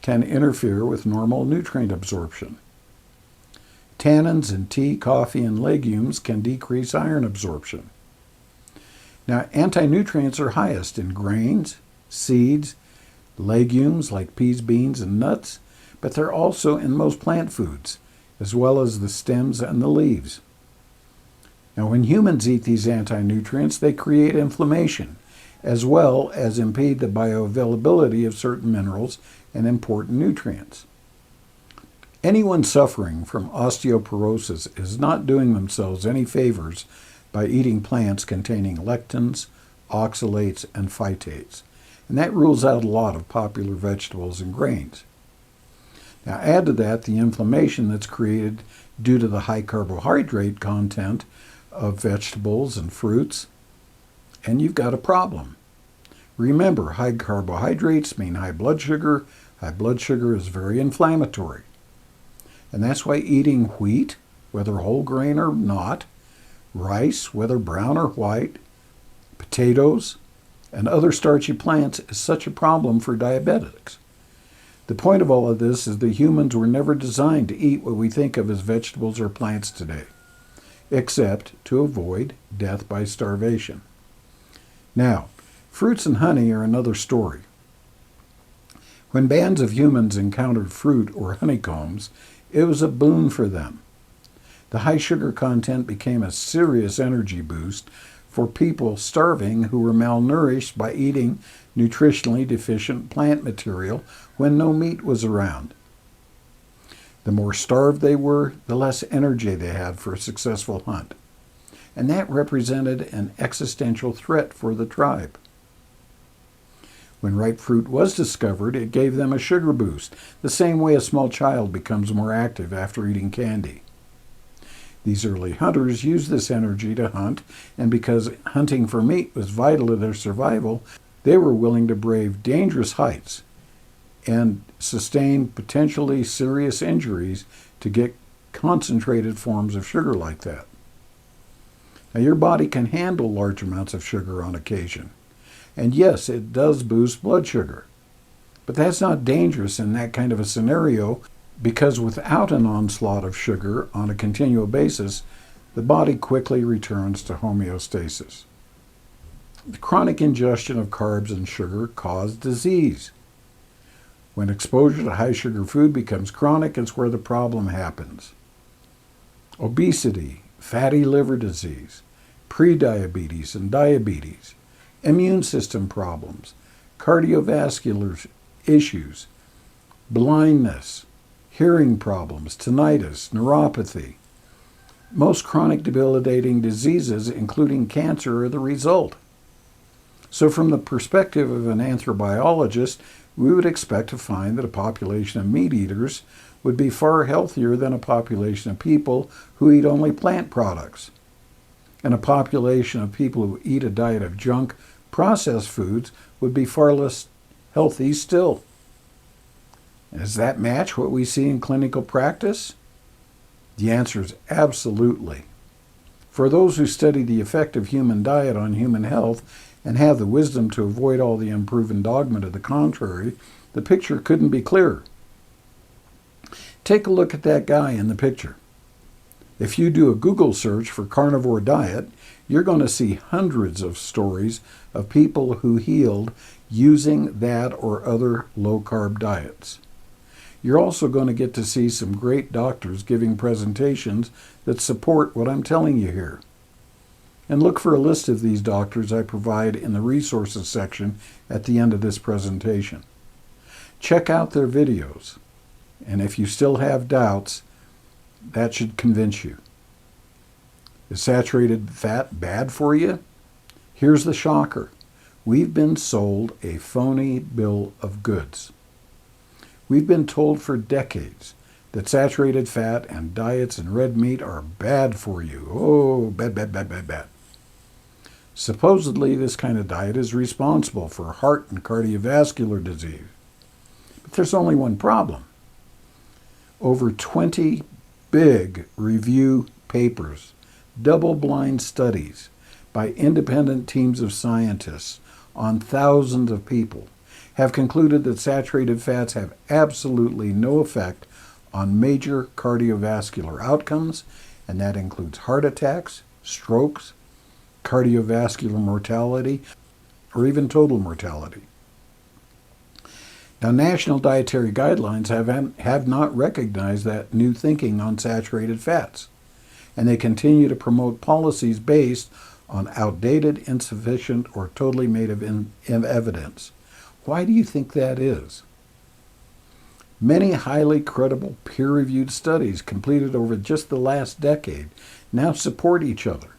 can interfere with normal nutrient absorption. Tannins in tea, coffee, and legumes can decrease iron absorption. Now, anti-nutrients are highest in grains, seeds, legumes like peas, beans, and nuts, but they're also in most plant foods, as well as the stems and the leaves. Now, when humans eat these anti-nutrients, they create inflammation, as well as impede the bioavailability of certain minerals and important nutrients. Anyone suffering from osteoporosis is not doing themselves any favors by eating plants containing lectins, oxalates, and phytates. And that rules out a lot of popular vegetables and grains. Now, add to that the inflammation that's created due to the high carbohydrate content of vegetables and fruits, and you've got a problem. Remember, high carbohydrates mean high blood sugar. High blood sugar is very inflammatory. And that's why eating wheat, whether whole grain or not, rice, whether brown or white, potatoes, and other starchy plants is such a problem for diabetics. The point of all of this is that humans were never designed to eat what we think of as vegetables or plants today, except to avoid death by starvation. Now, fruits and honey are another story. When bands of humans encountered fruit or honeycombs, it was a boon for them. The high sugar content became a serious energy boost for people starving who were malnourished by eating nutritionally deficient plant material when no meat was around. The more starved they were, the less energy they had for a successful hunt. And that represented an existential threat for the tribe. When ripe fruit was discovered, it gave them a sugar boost, the same way a small child becomes more active after eating candy. These early hunters used this energy to hunt, and because hunting for meat was vital to their survival, they were willing to brave dangerous heights and sustain potentially serious injuries to get concentrated forms of sugar like that. Now, your body can handle large amounts of sugar on occasion. And yes, it does boost blood sugar. But that's not dangerous in that kind of a scenario, because without an onslaught of sugar on a continual basis, the body quickly returns to homeostasis. The chronic ingestion of carbs and sugar cause disease. When exposure to high sugar food becomes chronic, it's where the problem happens. Obesity, fatty liver disease, prediabetes and diabetes, immune system problems, cardiovascular issues, blindness, hearing problems, tinnitus, neuropathy. Most chronic debilitating diseases, including cancer, are the result. So from the perspective of an anthrobiologist, we would expect to find that a population of meat eaters would be far healthier than a population of people who eat only plant products. And a population of people who eat a diet of junk, processed foods would be far less healthy still. Does that match what we see in clinical practice? The answer is absolutely. For those who study the effect of human diet on human health and have the wisdom to avoid all the unproven dogma to the contrary, the picture couldn't be clearer. Take a look at that guy in the picture. If you do a Google search for carnivore diet, you're going to see hundreds of stories of people who healed using that or other low-carb diets. You're also going to get to see some great doctors giving presentations that support what I'm telling you here. And look for a list of these doctors I provide in the resources section at the end of this presentation. Check out their videos, and if you still have doubts, that should convince you. Is saturated fat bad for you? Here's the shocker. We've been sold a phony bill of goods. We've been told for decades that saturated fat and diets and red meat are bad for you. Oh, bad, bad, bad, bad, bad. Supposedly, this kind of diet is responsible for heart and cardiovascular disease. But there's only one problem. Over 20 big review papers, double-blind studies by independent teams of scientists on thousands of people have concluded that saturated fats have absolutely no effect on major cardiovascular outcomes, and that includes heart attacks, strokes, cardiovascular mortality, or even total mortality. Now, national dietary guidelines have not recognized that new thinking on saturated fats, and they continue to promote policies based on outdated, insufficient, or totally made of evidence. Why do you think that is? Many highly credible peer-reviewed studies completed over just the last decade now support each other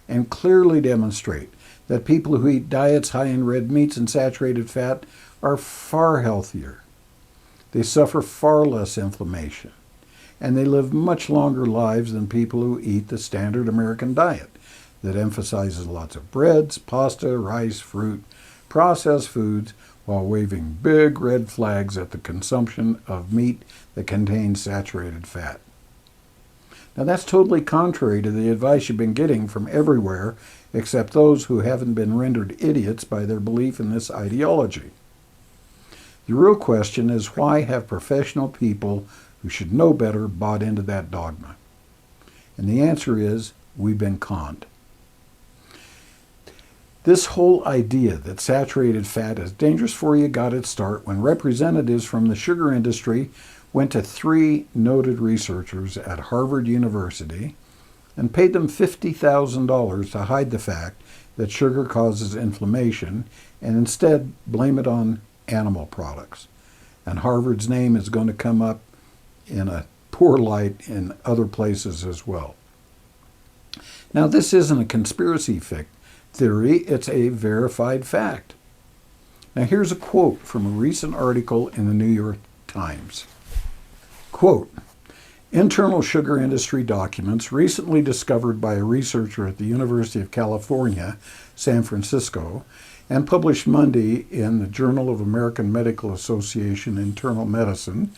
and clearly demonstrate that people who eat diets high in red meats and saturated fat are far healthier. They suffer far less inflammation, and they live much longer lives than people who eat the standard American diet that emphasizes lots of breads, pasta, rice, fruit, processed foods, while waving big red flags at the consumption of meat that contains saturated fat. Now, that's totally contrary to the advice you've been getting from everywhere except those who haven't been rendered idiots by their belief in this ideology. The real question is, why have professional people who should know better bought into that dogma? And the answer is, we've been conned. This whole idea that saturated fat is dangerous for you got its start when representatives from the sugar industry went to 3 noted researchers at Harvard University and paid them $50,000 to hide the fact that sugar causes inflammation and instead blame it on animal products. And Harvard's name is going to come up in a poor light in other places as well. Now, this isn't a conspiracy theory, it's a verified fact. Now, here's a quote from a recent article in the New York Times. Quote, internal sugar industry documents recently discovered by a researcher at the University of California, San Francisco, and published Monday in the Journal of American Medical Association Internal Medicine,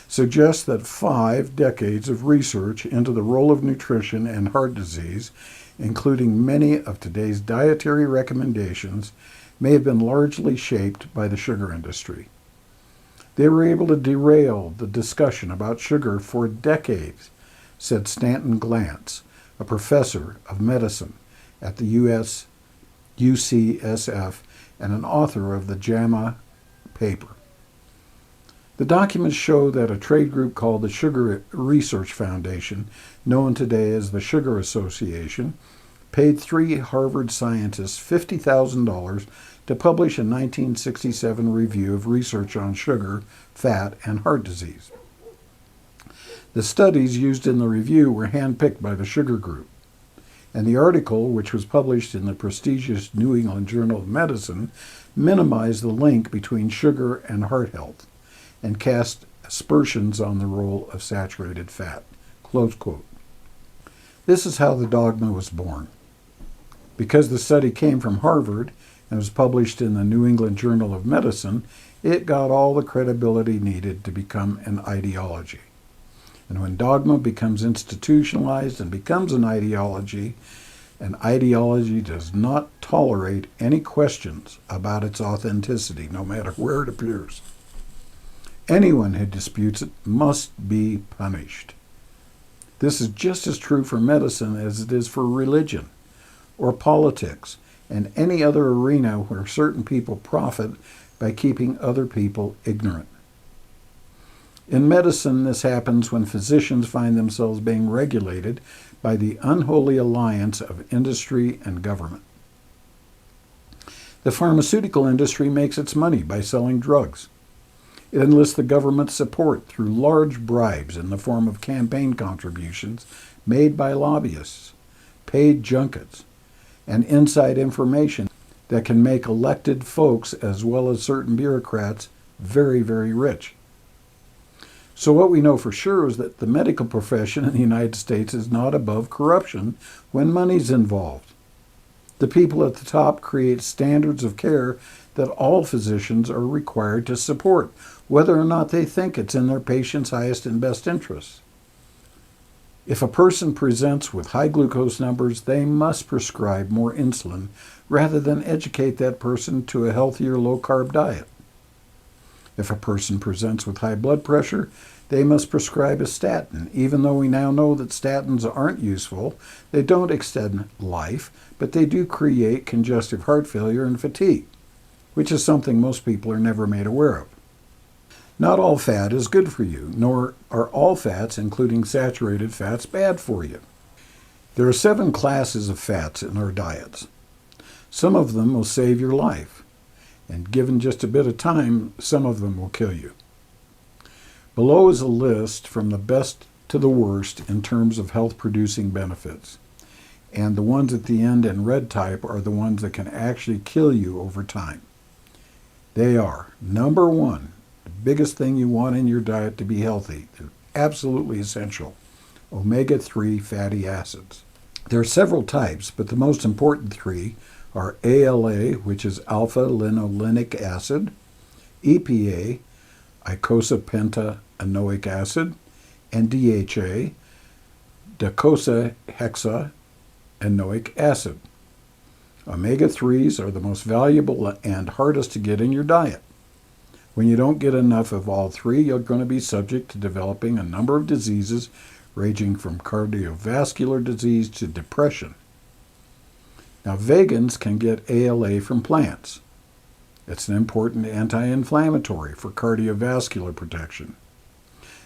suggest that 5 decades of research into the role of nutrition and heart disease, including many of today's dietary recommendations, may have been largely shaped by the sugar industry. They were able to derail the discussion about sugar for decades, said Stanton Glantz, a professor of medicine at the UCSF and an author of the JAMA paper. The documents show that a trade group called the Sugar Research Foundation, known today as the Sugar Association, paid 3 Harvard scientists $50,000 to publish a 1967 review of research on sugar, fat, and heart disease. The studies used in the review were handpicked by the Sugar Group. And the article, which was published in the prestigious New England Journal of Medicine, minimized the link between sugar and heart health and cast aspersions on the role of saturated fat. Close quote. This is how the dogma was born. Because the study came from Harvard and was published in the New England Journal of Medicine, it got all the credibility needed to become an ideology. And when dogma becomes institutionalized and becomes an ideology does not tolerate any questions about its authenticity, no matter where it appears. Anyone who disputes it must be punished. This is just as true for medicine as it is for religion or politics and any other arena where certain people profit by keeping other people ignorant. In medicine, this happens when physicians find themselves being regulated by the unholy alliance of industry and government. The pharmaceutical industry makes its money by selling drugs. It enlists the government's support through large bribes in the form of campaign contributions made by lobbyists, paid junkets, and inside information that can make elected folks as well as certain bureaucrats very, very rich. So what we know for sure is that the medical profession in the United States is not above corruption when money's involved. The people at the top create standards of care that all physicians are required to support, whether or not they think it's in their patient's highest and best interests. If a person presents with high glucose numbers, they must prescribe more insulin rather than educate that person to a healthier low-carb diet. If a person presents with high blood pressure, they must prescribe a statin. Even though we now know that statins aren't useful, they don't extend life, but they do create congestive heart failure and fatigue, which is something most people are never made aware of. Not all fat is good for you, nor are all fats, including saturated fats, bad for you. There are 7 classes of fats in our diets. Some of them will save your life, and given just a bit of time, some of them will kill you. Below is a list from the best to the worst in terms of health-producing benefits. And the ones at the end in red type are the ones that can actually kill you over time. They are, number 1, the biggest thing you want in your diet to be healthy, they're absolutely essential, omega-3 fatty acids. There are several types, but the most important 3 are ALA, which is alpha-linolenic acid, EPA, eicosapentaenoic acid, and DHA, docosahexaenoic acid. Omega-3s are the most valuable and hardest to get in your diet. When you don't get enough of all 3, you're going to be subject to developing a number of diseases ranging from cardiovascular disease to depression. Now, vegans can get ALA from plants. It's an important anti-inflammatory for cardiovascular protection.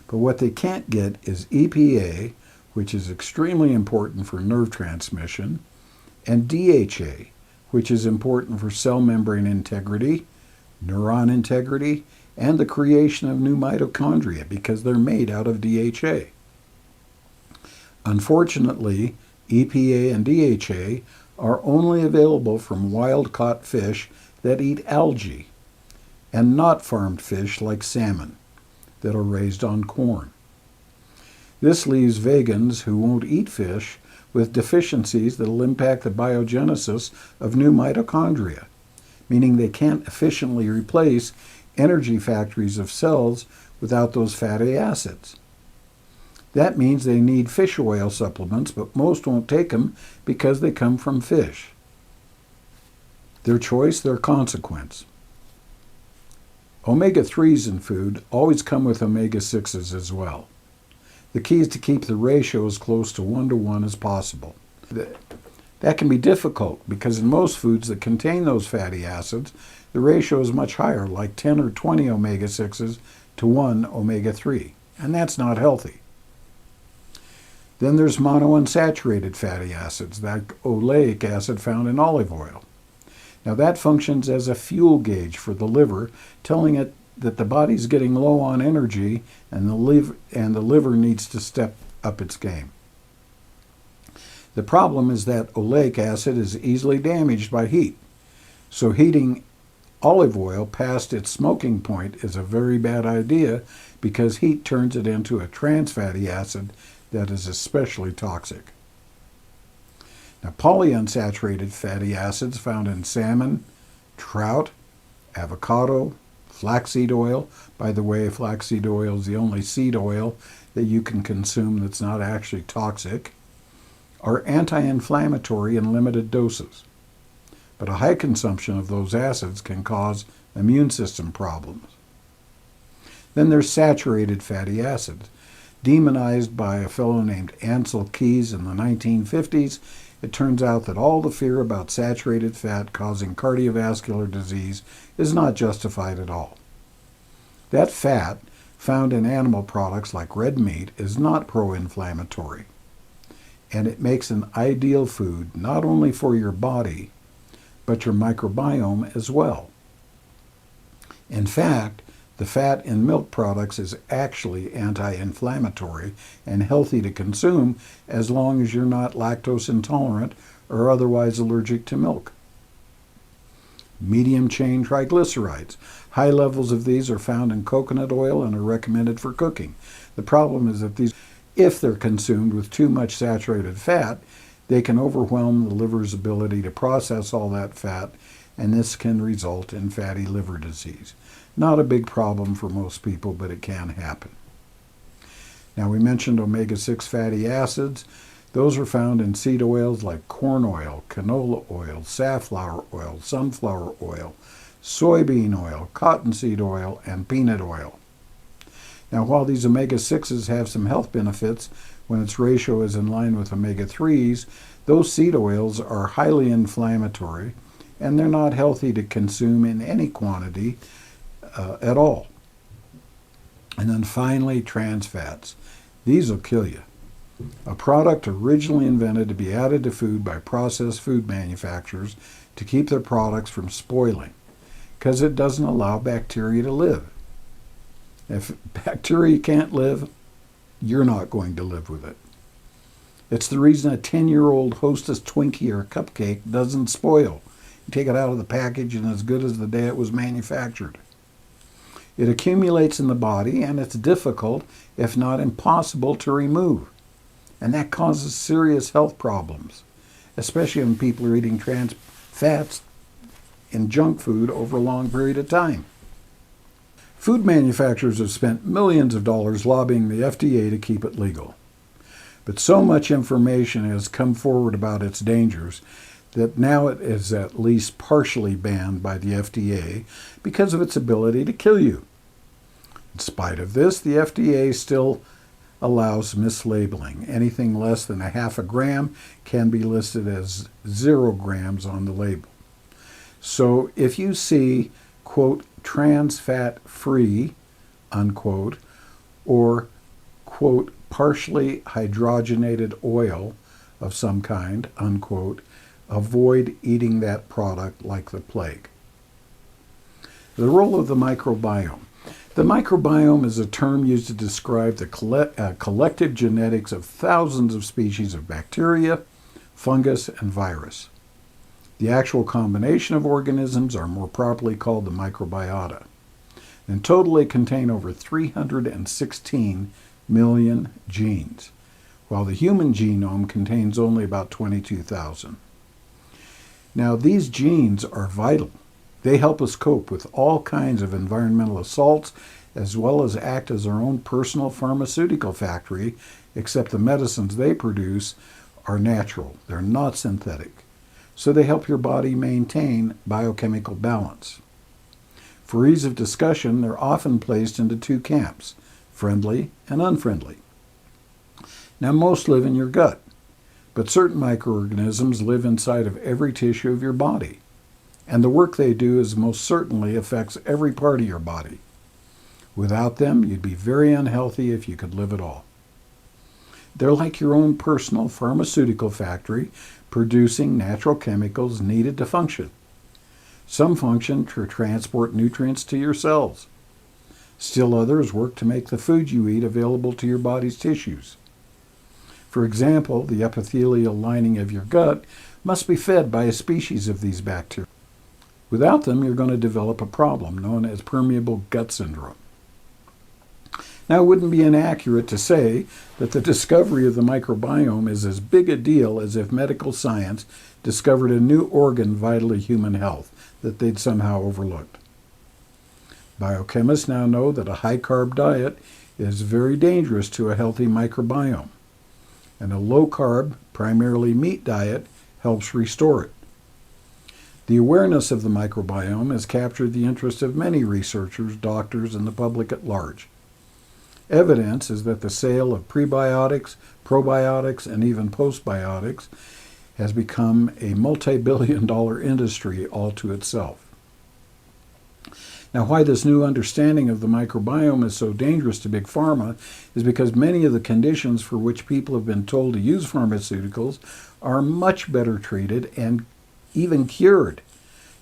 But what they can't get is EPA, which is extremely important for nerve transmission, and DHA, which is important for cell membrane integrity, neuron integrity, and the creation of new mitochondria because they're made out of DHA. Unfortunately, EPA and DHA are only available from wild-caught fish that eat algae, and not farmed fish like salmon that are raised on corn. This leaves vegans who won't eat fish with deficiencies that will impact the biogenesis of new mitochondria, meaning they can't efficiently replace energy factories of cells without those fatty acids. That means they need fish oil supplements, but most won't take them because they come from fish. Their choice, their consequence. Omega-3s in food always come with omega-6s as well. The key is to keep the ratio as close to 1-to-1 as possible. That can be difficult because in most foods that contain those fatty acids, the ratio is much higher, like 10 or 20 omega-6s to 1 omega-3, and that's not healthy. Then there's monounsaturated fatty acids, like oleic acid found in olive oil. Now that functions as a fuel gauge for the liver, telling it that the body's getting low on energy and the liver needs to step up its game. The problem is that oleic acid is easily damaged by heat. So heating olive oil past its smoking point is a very bad idea because heat turns it into a trans fatty acid that is especially toxic. Now, polyunsaturated fatty acids found in salmon, trout, avocado, flaxseed oil. By the way, flaxseed oil is the only seed oil that you can consume that's not actually toxic, are anti-inflammatory in limited doses. But a high consumption of those acids can cause immune system problems. Then there's saturated fatty acids. Demonized by a fellow named Ancel Keys in the 1950s, it turns out that all the fear about saturated fat causing cardiovascular disease is not justified at all. That fat, found in animal products like red meat, is not pro-inflammatory, and it makes an ideal food not only for your body, but your microbiome as well. In fact, the fat in milk products is actually anti-inflammatory and healthy to consume as long as you're not lactose intolerant or otherwise allergic to milk. Medium-chain triglycerides. High levels of these are found in coconut oil and are recommended for cooking. The problem is that these, if they're consumed with too much saturated fat, they can overwhelm the liver's ability to process all that fat, and this can result in fatty liver disease. Not a big problem for most people, but it can happen. Now, we mentioned omega-6 fatty acids. Those are found in seed oils like corn oil, canola oil, safflower oil, sunflower oil, soybean oil, cottonseed oil, and peanut oil. Now, while these omega-6s have some health benefits when its ratio is in line with omega-3s, those seed oils are highly inflammatory, and they're not healthy to consume in any quantity at all. And then finally, trans fats. These will kill you. A product originally invented to be added to food by processed food manufacturers to keep their products from spoiling, because it doesn't allow bacteria to live. If bacteria can't live, you're not going to live with it. It's the reason a 10-year-old Hostess Twinkie or cupcake doesn't spoil. You take it out of the package and it's as good as the day it was manufactured. It accumulates in the body, and it's difficult, if not impossible, to remove. And that causes serious health problems, especially when people are eating trans fats in junk food over a long period of time. Food manufacturers have spent millions of dollars lobbying the FDA to keep it legal. But so much information has come forward about its dangers that now it is at least partially banned by the FDA because of its ability to kill you. In spite of this, the FDA still allows mislabeling. Anything less than 0.5 gram can be listed as 0 grams on the label. So if you see, quote, trans fat free, unquote, or, quote, partially hydrogenated oil of some kind, unquote, avoid eating that product like the plague. The role of the microbiome. The microbiome is a term used to describe the collective genetics of thousands of species of bacteria, fungus, and virus. The actual combination of organisms are more properly called the microbiota. In total, they contain over 316 million genes, while the human genome contains only about 22,000. Now, these genes are vital. They help us cope with all kinds of environmental assaults, as well as act as our own personal pharmaceutical factory, except the medicines they produce are natural. They're not synthetic. So they help your body maintain biochemical balance. For ease of discussion, they're often placed into two camps, friendly and unfriendly. Now, most live in your gut, but certain microorganisms live inside of every tissue of your body, and the work they do is most certainly affects every part of your body. Without them, you'd be very unhealthy if you could live at all. They're like your own personal pharmaceutical factory, producing natural chemicals needed to function. Some function to transport nutrients to your cells. Still others work to make the food you eat available to your body's tissues. For example, the epithelial lining of your gut must be fed by a species of these bacteria. Without them, you're going to develop a problem known as permeable gut syndrome. Now, it wouldn't be inaccurate to say that the discovery of the microbiome is as big a deal as if medical science discovered a new organ vital to human health that they'd somehow overlooked. Biochemists now know that a high-carb diet is very dangerous to a healthy microbiome, and a low-carb, primarily meat diet helps restore it. The awareness of the microbiome has captured the interest of many researchers, doctors, and the public at large. Evidence is that the sale of prebiotics, probiotics, and even postbiotics has become a multi-billion-dollar industry all to itself. Now, why this new understanding of the microbiome is so dangerous to Big Pharma is because many of the conditions for which people have been told to use pharmaceuticals are much better treated and even cured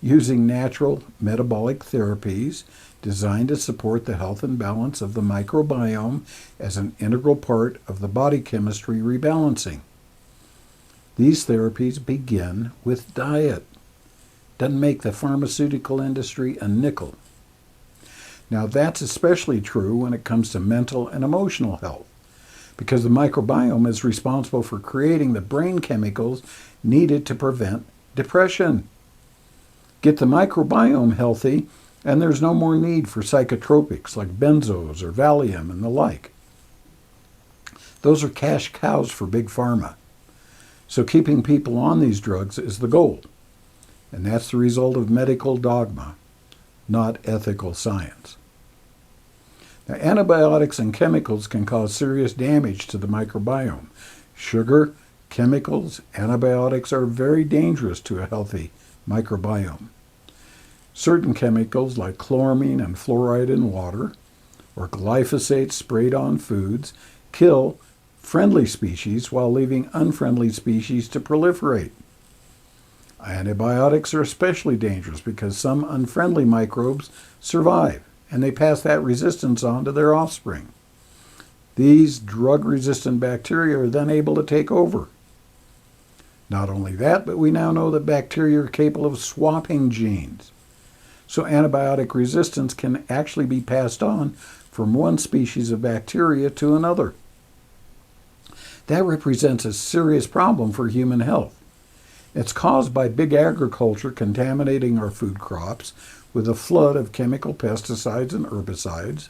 using natural metabolic therapies designed to support the health and balance of the microbiome as an integral part of the body chemistry rebalancing. These therapies begin with diet. Doesn't make the pharmaceutical industry a nickel. Now, that's especially true when it comes to mental and emotional health, because the microbiome is responsible for creating the brain chemicals needed to prevent depression. Get the microbiome healthy, and there's no more need for psychotropics like benzos or Valium and the like. Those are cash cows for Big Pharma. So keeping people on these drugs is the goal. And that's the result of medical dogma, not ethical science. Now, antibiotics and chemicals can cause serious damage to the microbiome. Sugar, chemicals, antibiotics are very dangerous to a healthy microbiome. Certain chemicals like chloramine and fluoride in water, or glyphosate sprayed on foods, kill friendly species while leaving unfriendly species to proliferate. Antibiotics are especially dangerous because some unfriendly microbes survive, and they pass that resistance on to their offspring. These drug-resistant bacteria are then able to take over. Not only that, but we now know that bacteria are capable of swapping genes. So antibiotic resistance can actually be passed on from one species of bacteria to another. That represents a serious problem for human health. It's caused by big agriculture contaminating our food crops with a flood of chemical pesticides and herbicides,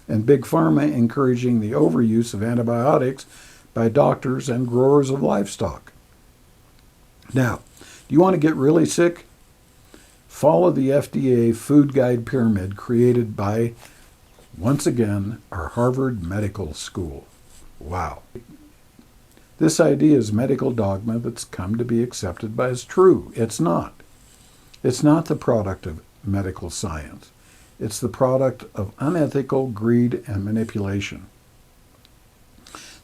and Big Pharma encouraging the overuse of antibiotics by doctors and growers of livestock. Now, do you want to get really sick? Follow the FDA food guide pyramid created by, once again, our Harvard Medical School. Wow. This idea is medical dogma that's come to be accepted as true. It's not. It's not the product of medical science. It's the product of unethical greed and manipulation.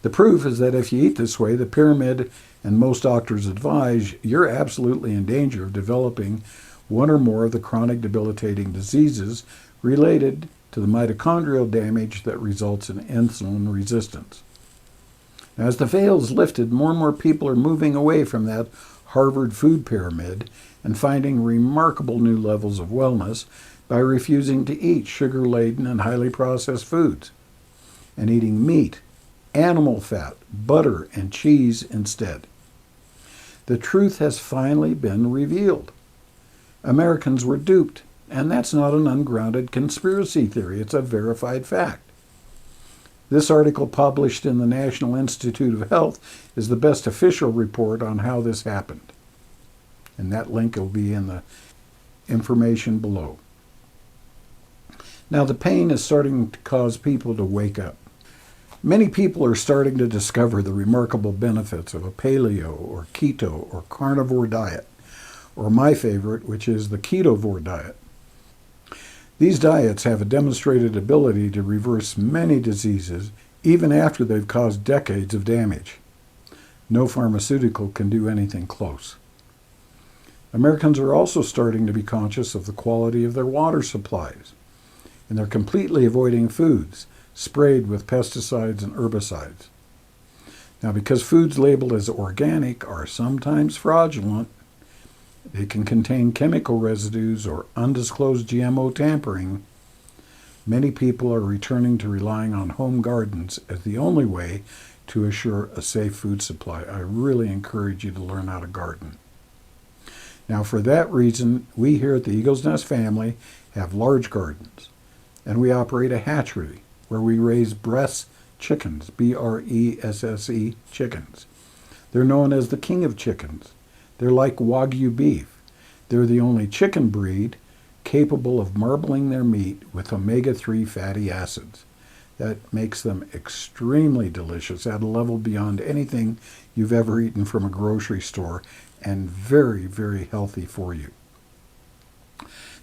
The proof is that if you eat this way, the pyramid and most doctors advise, you're absolutely in danger of developing one or more of the chronic debilitating diseases related to the mitochondrial damage that results in insulin resistance. Now, as the veil's lifted, more and more people are moving away from that Harvard food pyramid and finding remarkable new levels of wellness by refusing to eat sugar-laden and highly processed foods and eating meat, animal fat, butter, and cheese instead. The truth has finally been revealed. Americans were duped, and that's not an ungrounded conspiracy theory. It's a verified fact. This article published in the National Institute of Health is the best official report on how this happened. And that link will be in the information below. Now, the pain is starting to cause people to wake up. Many people are starting to discover the remarkable benefits of a paleo or keto or carnivore diet, or my favorite, which is the ketovore diet. These diets have a demonstrated ability to reverse many diseases even after they've caused decades of damage. No pharmaceutical can do anything close. Americans are also starting to be conscious of the quality of their water supplies, and they're completely avoiding foods sprayed with pesticides and herbicides. Now, because foods labeled as organic are sometimes fraudulent, they can contain chemical residues or undisclosed GMO tampering, many people are returning to relying on home gardens as the only way to assure a safe food supply. I really encourage you to learn how to garden. Now, for that reason, we here at the Eagle's Nest family have large gardens, and we operate a hatchery where we raise breast chickens, B-R-E-S-S-E chickens. They're known as the king of chickens. They're like Wagyu beef. They're the only chicken breed capable of marbling their meat with omega-3 fatty acids. That makes them extremely delicious at a level beyond anything you've ever eaten from a grocery store, and very, very healthy for you.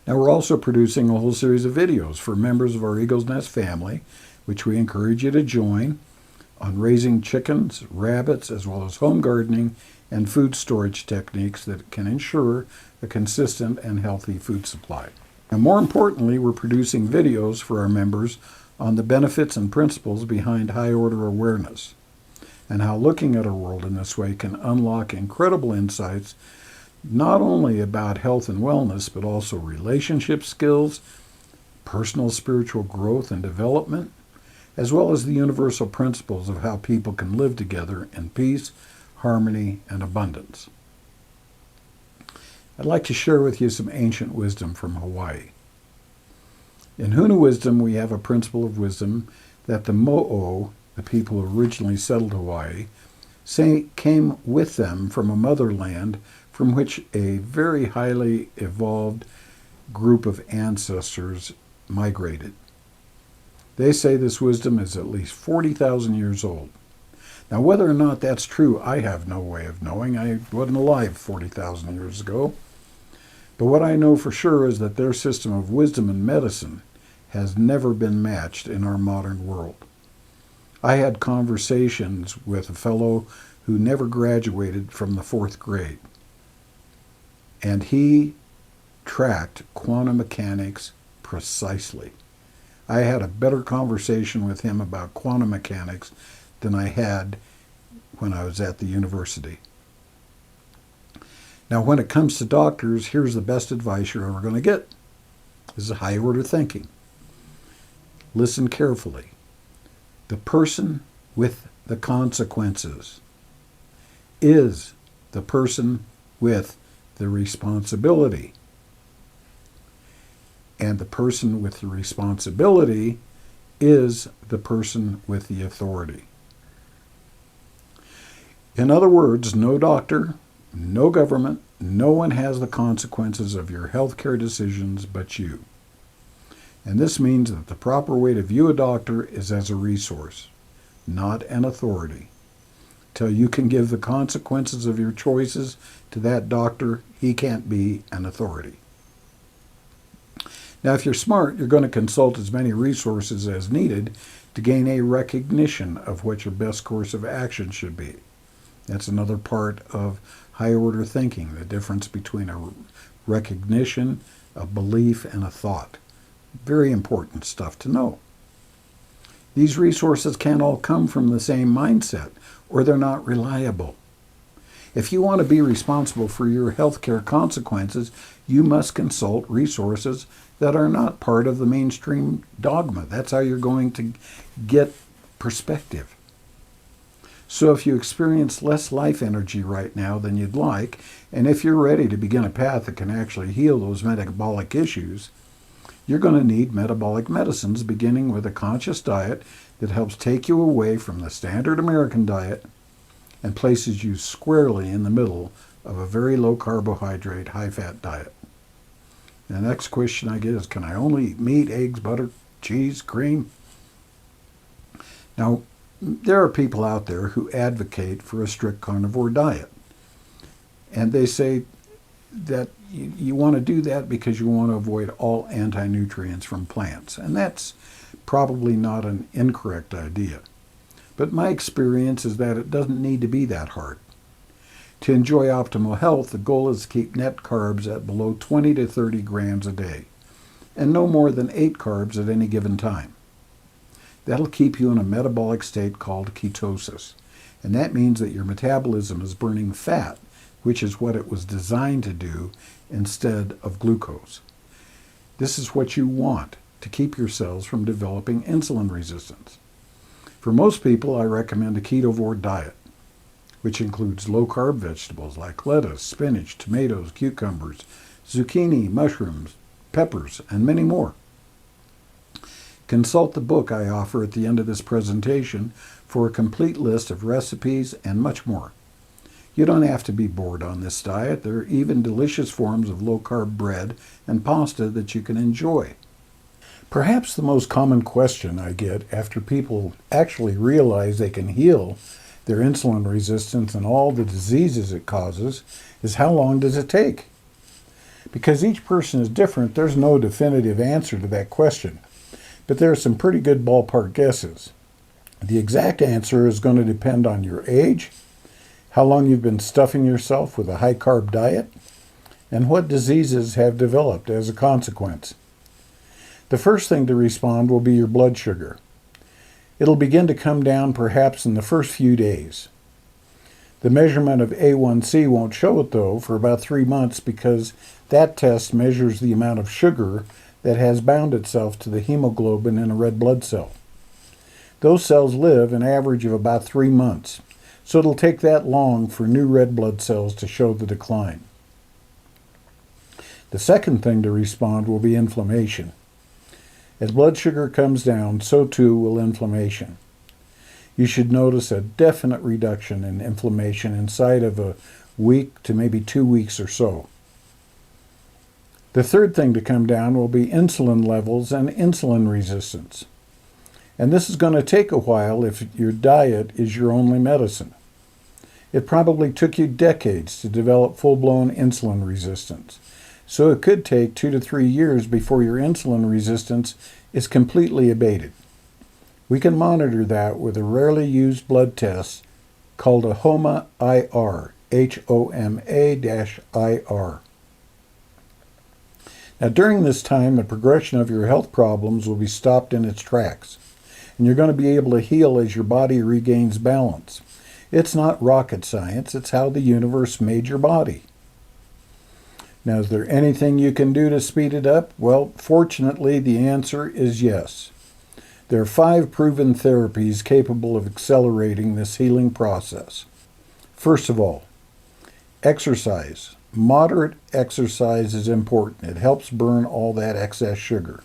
Now, we're also producing a whole series of videos for members of our Eagle's Nest family, which we encourage you to join, on raising chickens, rabbits, as well as home gardening and food storage techniques that can ensure a consistent and healthy food supply. And more importantly, we're producing videos for our members on the benefits and principles behind high-order awareness, and how looking at our world in this way can unlock incredible insights, not only about health and wellness, but also relationship skills, personal spiritual growth and development, as well as the universal principles of how people can live together in peace, harmony, and abundance. I'd like to share with you some ancient wisdom from Hawaii. In HunaWisdom, we have a principle of wisdom that the Mo'o, the people who originally settled Hawaii, came with them from a motherland from which a very highly evolved group of ancestors migrated. They say this wisdom is at least 40,000 years old. Now, whether or not that's true, I have no way of knowing. I wasn't alive 40,000 years ago. But what I know for sure is that their system of wisdom and medicine has never been matched in our modern world. I had conversations with a fellow who never graduated from the 4th grade, and he tracked quantum mechanics precisely. I had a better conversation with him about quantum mechanics than I had when I was at the university. Now, when it comes to doctors, here's the best advice you're ever going to get. This is high-order thinking. Listen carefully. The person with the consequences is the person with the responsibility. And the person with the responsibility is the person with the authority. In other words, no doctor, no government, no one has the consequences of your healthcare decisions but you. And this means that the proper way to view a doctor is as a resource, not an authority. Till you can give the consequences of your choices to that doctor, he can't be an authority. Now, if you're smart, you're going to consult as many resources as needed to gain a recognition of what your best course of action should be. That's another part of high-order thinking, the difference between a recognition, a belief, and a thought. Very important stuff to know. These resources can't all come from the same mindset, or they're not reliable. If you want to be responsible for your healthcare consequences, you must consult resources that are not part of the mainstream dogma. That's how you're going to get perspective. So if you experience less life energy right now than you'd like, and if you're ready to begin a path that can actually heal those metabolic issues, you're going to need metabolic medicines, beginning with a conscious diet that helps take you away from the standard American diet and places you squarely in the middle of a very low carbohydrate, high fat diet. The next question I get is, can I only eat meat, eggs, butter, cheese, cream? Now, there are people out there who advocate for a strict carnivore diet. And they say that you want to do that because you want to avoid all anti-nutrients from plants. And that's probably not an incorrect idea. But my experience is that it doesn't need to be that hard. To enjoy optimal health, the goal is to keep net carbs at below 20 to 30 grams a day, and no more than 8 carbs at any given time. That'll keep you in a metabolic state called ketosis. And that means that your metabolism is burning fat, which is what it was designed to do, instead of glucose. This is what you want to keep your cells from developing insulin resistance. For most people, I recommend a ketovore diet, which includes low-carb vegetables like lettuce, spinach, tomatoes, cucumbers, zucchini, mushrooms, peppers, and many more. Consult the book I offer at the end of this presentation for a complete list of recipes and much more. You don't have to be bored on this diet. There are even delicious forms of low-carb bread and pasta that you can enjoy. Perhaps the most common question I get after people actually realize they can heal their insulin resistance and all the diseases it causes is, how long does it take? Because each person is different, there's no definitive answer to that question. But there are some pretty good ballpark guesses. The exact answer is going to depend on your age, how long you've been stuffing yourself with a high-carb diet, and what diseases have developed as a consequence. The first thing to respond will be your blood sugar. It'll begin to come down perhaps in the first few days. The measurement of A1C won't show it, though, for about 3 months, because that test measures the amount of sugar that has bound itself to the hemoglobin in a red blood cell. Those cells live an average of about 3 months, so it'll take that long for new red blood cells to show the decline. The second thing to respond will be inflammation. As blood sugar comes down, so too will inflammation. You should notice a definite reduction in inflammation inside of a week to maybe 2 weeks or so. The third thing to come down will be insulin levels and insulin resistance. And this is going to take a while if your diet is your only medicine. It probably took you decades to develop full-blown insulin resistance. So it could take 2 to 3 years before your insulin resistance is completely abated. We can monitor that with a rarely used blood test called a HOMA-IR, HOMA-IR. Now, during this time, the progression of your health problems will be stopped in its tracks, and you're going to be able to heal as your body regains balance. It's not rocket science, it's how the universe made your body. Now, is there anything you can do to speed it up? Well, fortunately, the answer is yes. There are 5 proven therapies capable of accelerating this healing process. First of all, exercise. Moderate exercise is important. It helps burn all that excess sugar.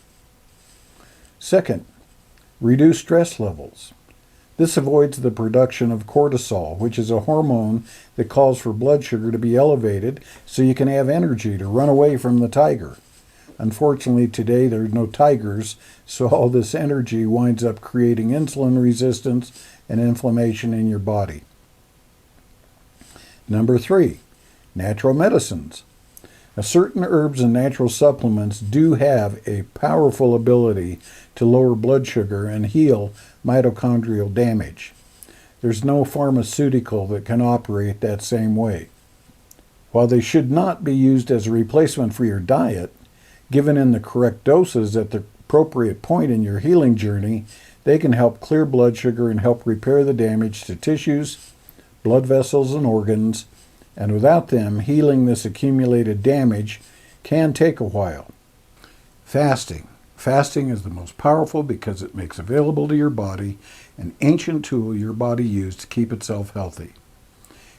Second, reduce stress levels. This avoids the production of cortisol, which is a hormone that calls for blood sugar to be elevated so you can have energy to run away from the tiger. Unfortunately, today there are no tigers, so all this energy winds up creating insulin resistance and inflammation in your body. Number 3, natural medicines. Now, certain herbs and natural supplements do have a powerful ability to lower blood sugar and heal mitochondrial damage. There's no pharmaceutical that can operate that same way. While they should not be used as a replacement for your diet, given in the correct doses at the appropriate point in your healing journey, they can help clear blood sugar and help repair the damage to tissues, blood vessels, and organs, and without them, healing this accumulated damage can take a while. Fasting. Fasting is the most powerful because it makes available to your body an ancient tool your body used to keep itself healthy.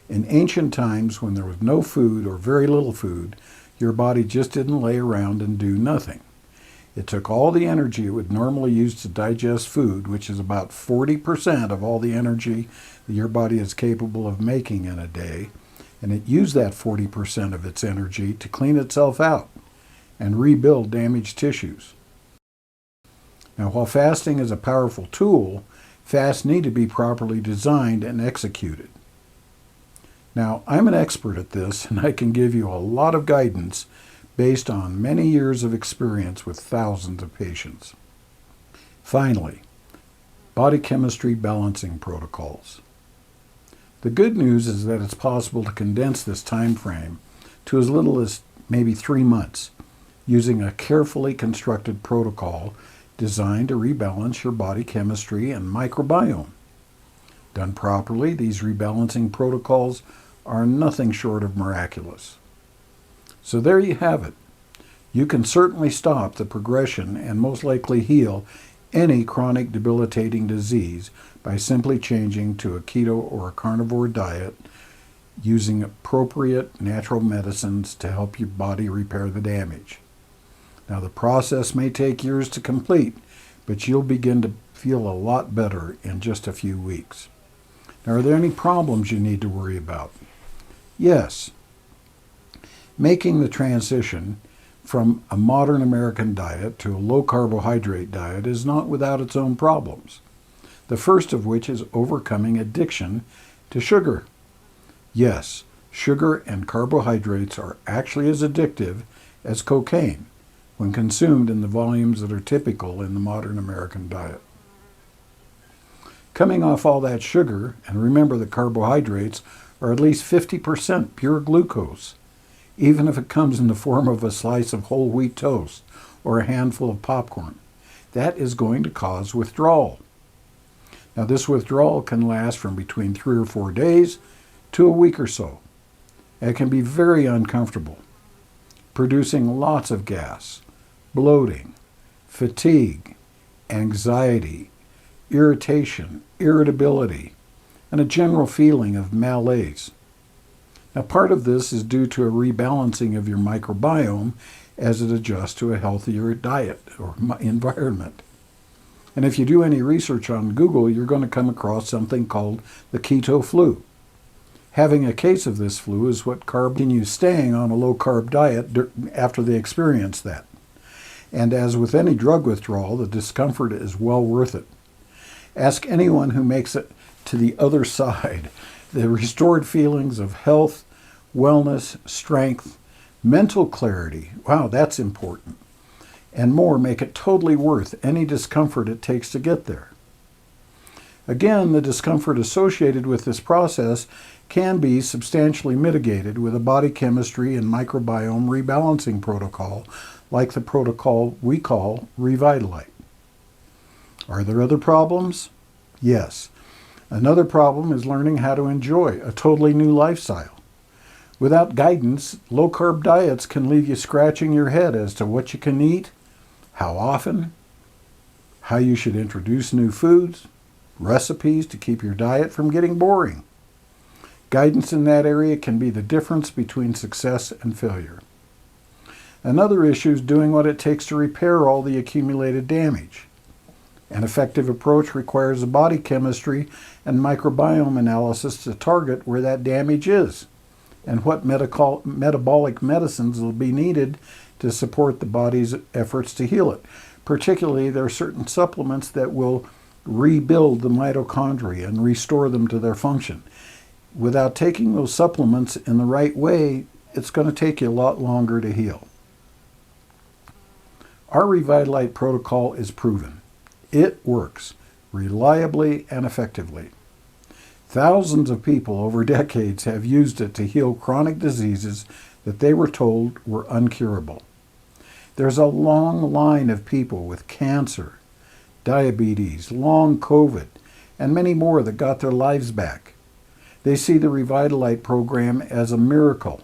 In ancient times, when there was no food or very little food, your body just didn't lay around and do nothing. It took all the energy it would normally use to digest food, which is about 40% of all the energy that your body is capable of making in a day, and it used that 40% of its energy to clean itself out and rebuild damaged tissues. Now, while fasting is a powerful tool, fasts need to be properly designed and executed. Now, I'm an expert at this, and I can give you a lot of guidance based on many years of experience with thousands of patients. Finally, body chemistry balancing protocols. The good news is that it's possible to condense this time frame to as little as maybe 3 months using a carefully constructed protocol designed to rebalance your body chemistry and microbiome. Done properly, these rebalancing protocols are nothing short of miraculous. So there you have it. You can certainly stop the progression and most likely heal any chronic debilitating disease by simply changing to a keto or a carnivore diet using appropriate natural medicines to help your body repair the damage. Now, the process may take years to complete, but you'll begin to feel a lot better in just a few weeks. Now, are there any problems you need to worry about? Yes. Making the transition from a modern American diet to a low-carbohydrate diet is not without its own problems. The first of which is overcoming addiction to sugar. Yes, sugar and carbohydrates are actually as addictive as cocaine when consumed in the volumes that are typical in the modern American diet. Coming off all that sugar, and remember that carbohydrates are at least 50% pure glucose, even if it comes in the form of a slice of whole wheat toast or a handful of popcorn. That is going to cause withdrawal. Now, this withdrawal can last from between 3 or 4 days to a week or so. It can be very uncomfortable, producing lots of gas, bloating, fatigue, anxiety, irritation, irritability, and a general feeling of malaise. Now, part of this is due to a rebalancing of your microbiome as it adjusts to a healthier diet or environment. And if you do any research on Google, you're going to come across something called the keto flu. Having a case of this flu is what continues staying on a low-carb diet after they experience that. And as with any drug withdrawal, the discomfort is well worth it. Ask anyone who makes it to the other side. The restored feelings of health, wellness, strength, mental clarity, wow, that's important, and more make it totally worth any discomfort it takes to get there. Again, the discomfort associated with this process can be substantially mitigated with a body chemistry and microbiome rebalancing protocol like the protocol we call ReVitaLight. Are there other problems? Yes. Another problem is learning how to enjoy a totally new lifestyle. Without guidance, low-carb diets can leave you scratching your head as to what you can eat, how often, how you should introduce new foods, recipes to keep your diet from getting boring. Guidance in that area can be the difference between success and failure. Another issue is doing what it takes to repair all the accumulated damage. An effective approach requires a body chemistry and microbiome analysis to target where that damage is and what metabolic medicines will be needed to support the body's efforts to heal it. Particularly, there are certain supplements that will rebuild the mitochondria and restore them to their function. Without taking those supplements in the right way, it's going to take you a lot longer to heal. Our ReVitaLight protocol is proven. It works reliably and effectively. Thousands of people over decades have used it to heal chronic diseases that they were told were uncurable. There's a long line of people with cancer, diabetes, long COVID, and many more that got their lives back. They see the ReVitaLight program as a miracle.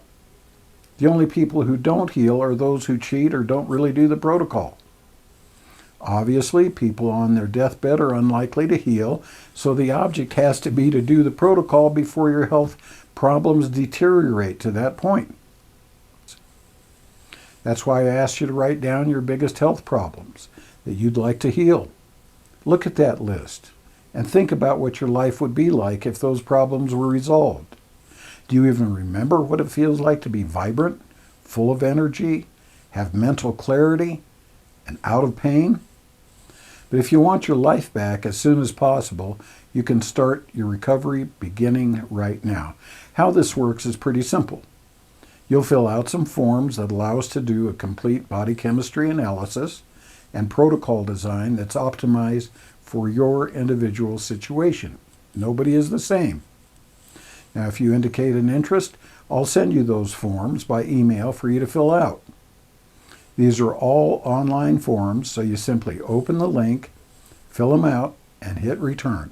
The only people who don't heal are those who cheat or don't really do the protocol. Obviously, people on their deathbed are unlikely to heal, so the object has to be to do the protocol before your health problems deteriorate to that point. That's why I asked you to write down your biggest health problems that you'd like to heal. Look at that list and think about what your life would be like if those problems were resolved. Do you even remember what it feels like to be vibrant, full of energy, have mental clarity, and out of pain? But if you want your life back as soon as possible, you can start your recovery beginning right now. How this works is pretty simple. You'll fill out some forms that allow us to do a complete body chemistry analysis and protocol design that's optimized for your individual situation. Nobody is the same. Now, if you indicate an interest, I'll send you those forms by email for you to fill out. These are all online forms, so you simply open the link, fill them out, and hit return.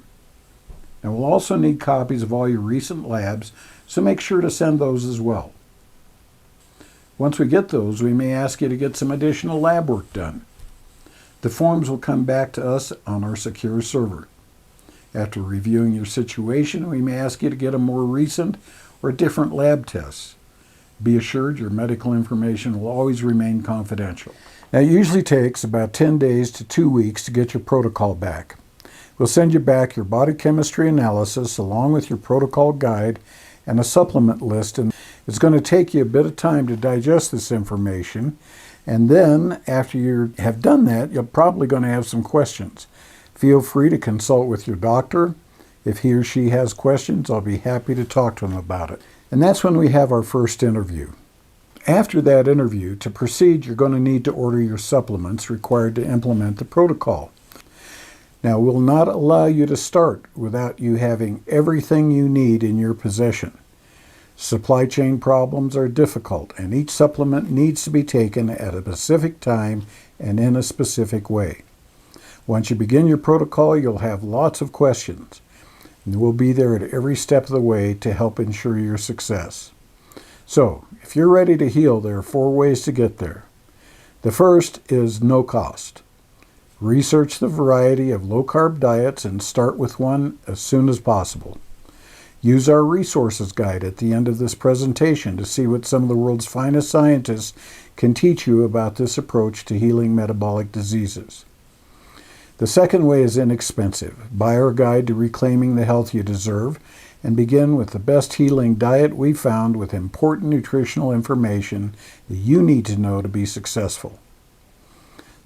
And we'll also need copies of all your recent labs, so make sure to send those as well. Once we get those, we may ask you to get some additional lab work done. The forms will come back to us on our secure server. After reviewing your situation, we may ask you to get a more recent or different lab tests. Be assured your medical information will always remain confidential. Now, it usually takes about 10 days to 2 weeks to get your protocol back. We'll send you back your body chemistry analysis along with your protocol guide and a supplement list. And it's going to take you a bit of time to digest this information. And then, after you have done that, you're probably going to have some questions. Feel free to consult with your doctor. If he or she has questions, I'll be happy to talk to them about it. And that's when we have our first interview. After that interview, to proceed, you're going to need to order your supplements required to implement the protocol. Now, we'll not allow you to start without you having everything you need in your possession. Supply chain problems are difficult, and each supplement needs to be taken at a specific time and in a specific way. Once you begin your protocol, you'll have lots of questions, and we'll be there at every step of the way to help ensure your success. So, if you're ready to heal, there are 4 ways to get there. The first is no cost. Research the variety of low-carb diets and start with one as soon as possible. Use our resources guide at the end of this presentation to see what some of the world's finest scientists can teach you about this approach to healing metabolic diseases. The second way is inexpensive. Buy our guide to reclaiming the health you deserve and begin with the best healing diet we found with important nutritional information that you need to know to be successful.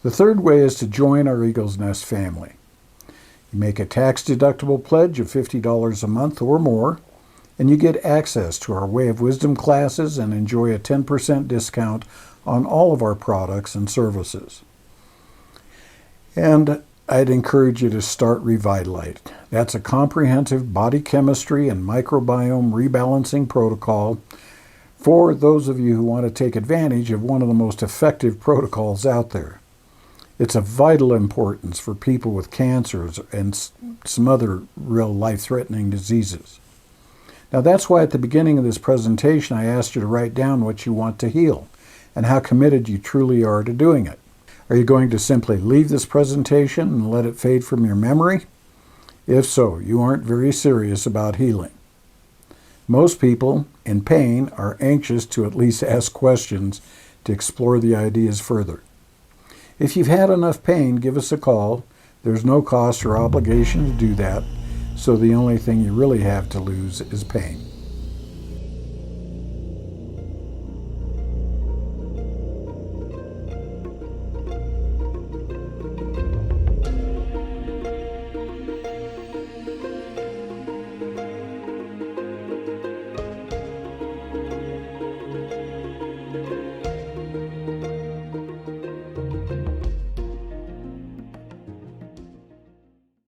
The third way is to join our Eagle's Nest family. You make a tax-deductible pledge of $50 a month or more, and you get access to our Way of Wisdom classes and enjoy a 10% discount on all of our products and services. And I'd encourage you to start ReVitaLight. That's a comprehensive body chemistry and microbiome rebalancing protocol for those of you who want to take advantage of one of the most effective protocols out there. It's of vital importance for people with cancers and some other real life-threatening diseases. Now, that's why at the beginning of this presentation I asked you to write down what you want to heal and how committed you truly are to doing it. Are you going to simply leave this presentation and let it fade from your memory? If so, you aren't very serious about healing. Most people in pain are anxious to at least ask questions to explore the ideas further. If you've had enough pain, give us a call. There's no cost or obligation to do that, so the only thing you really have to lose is pain.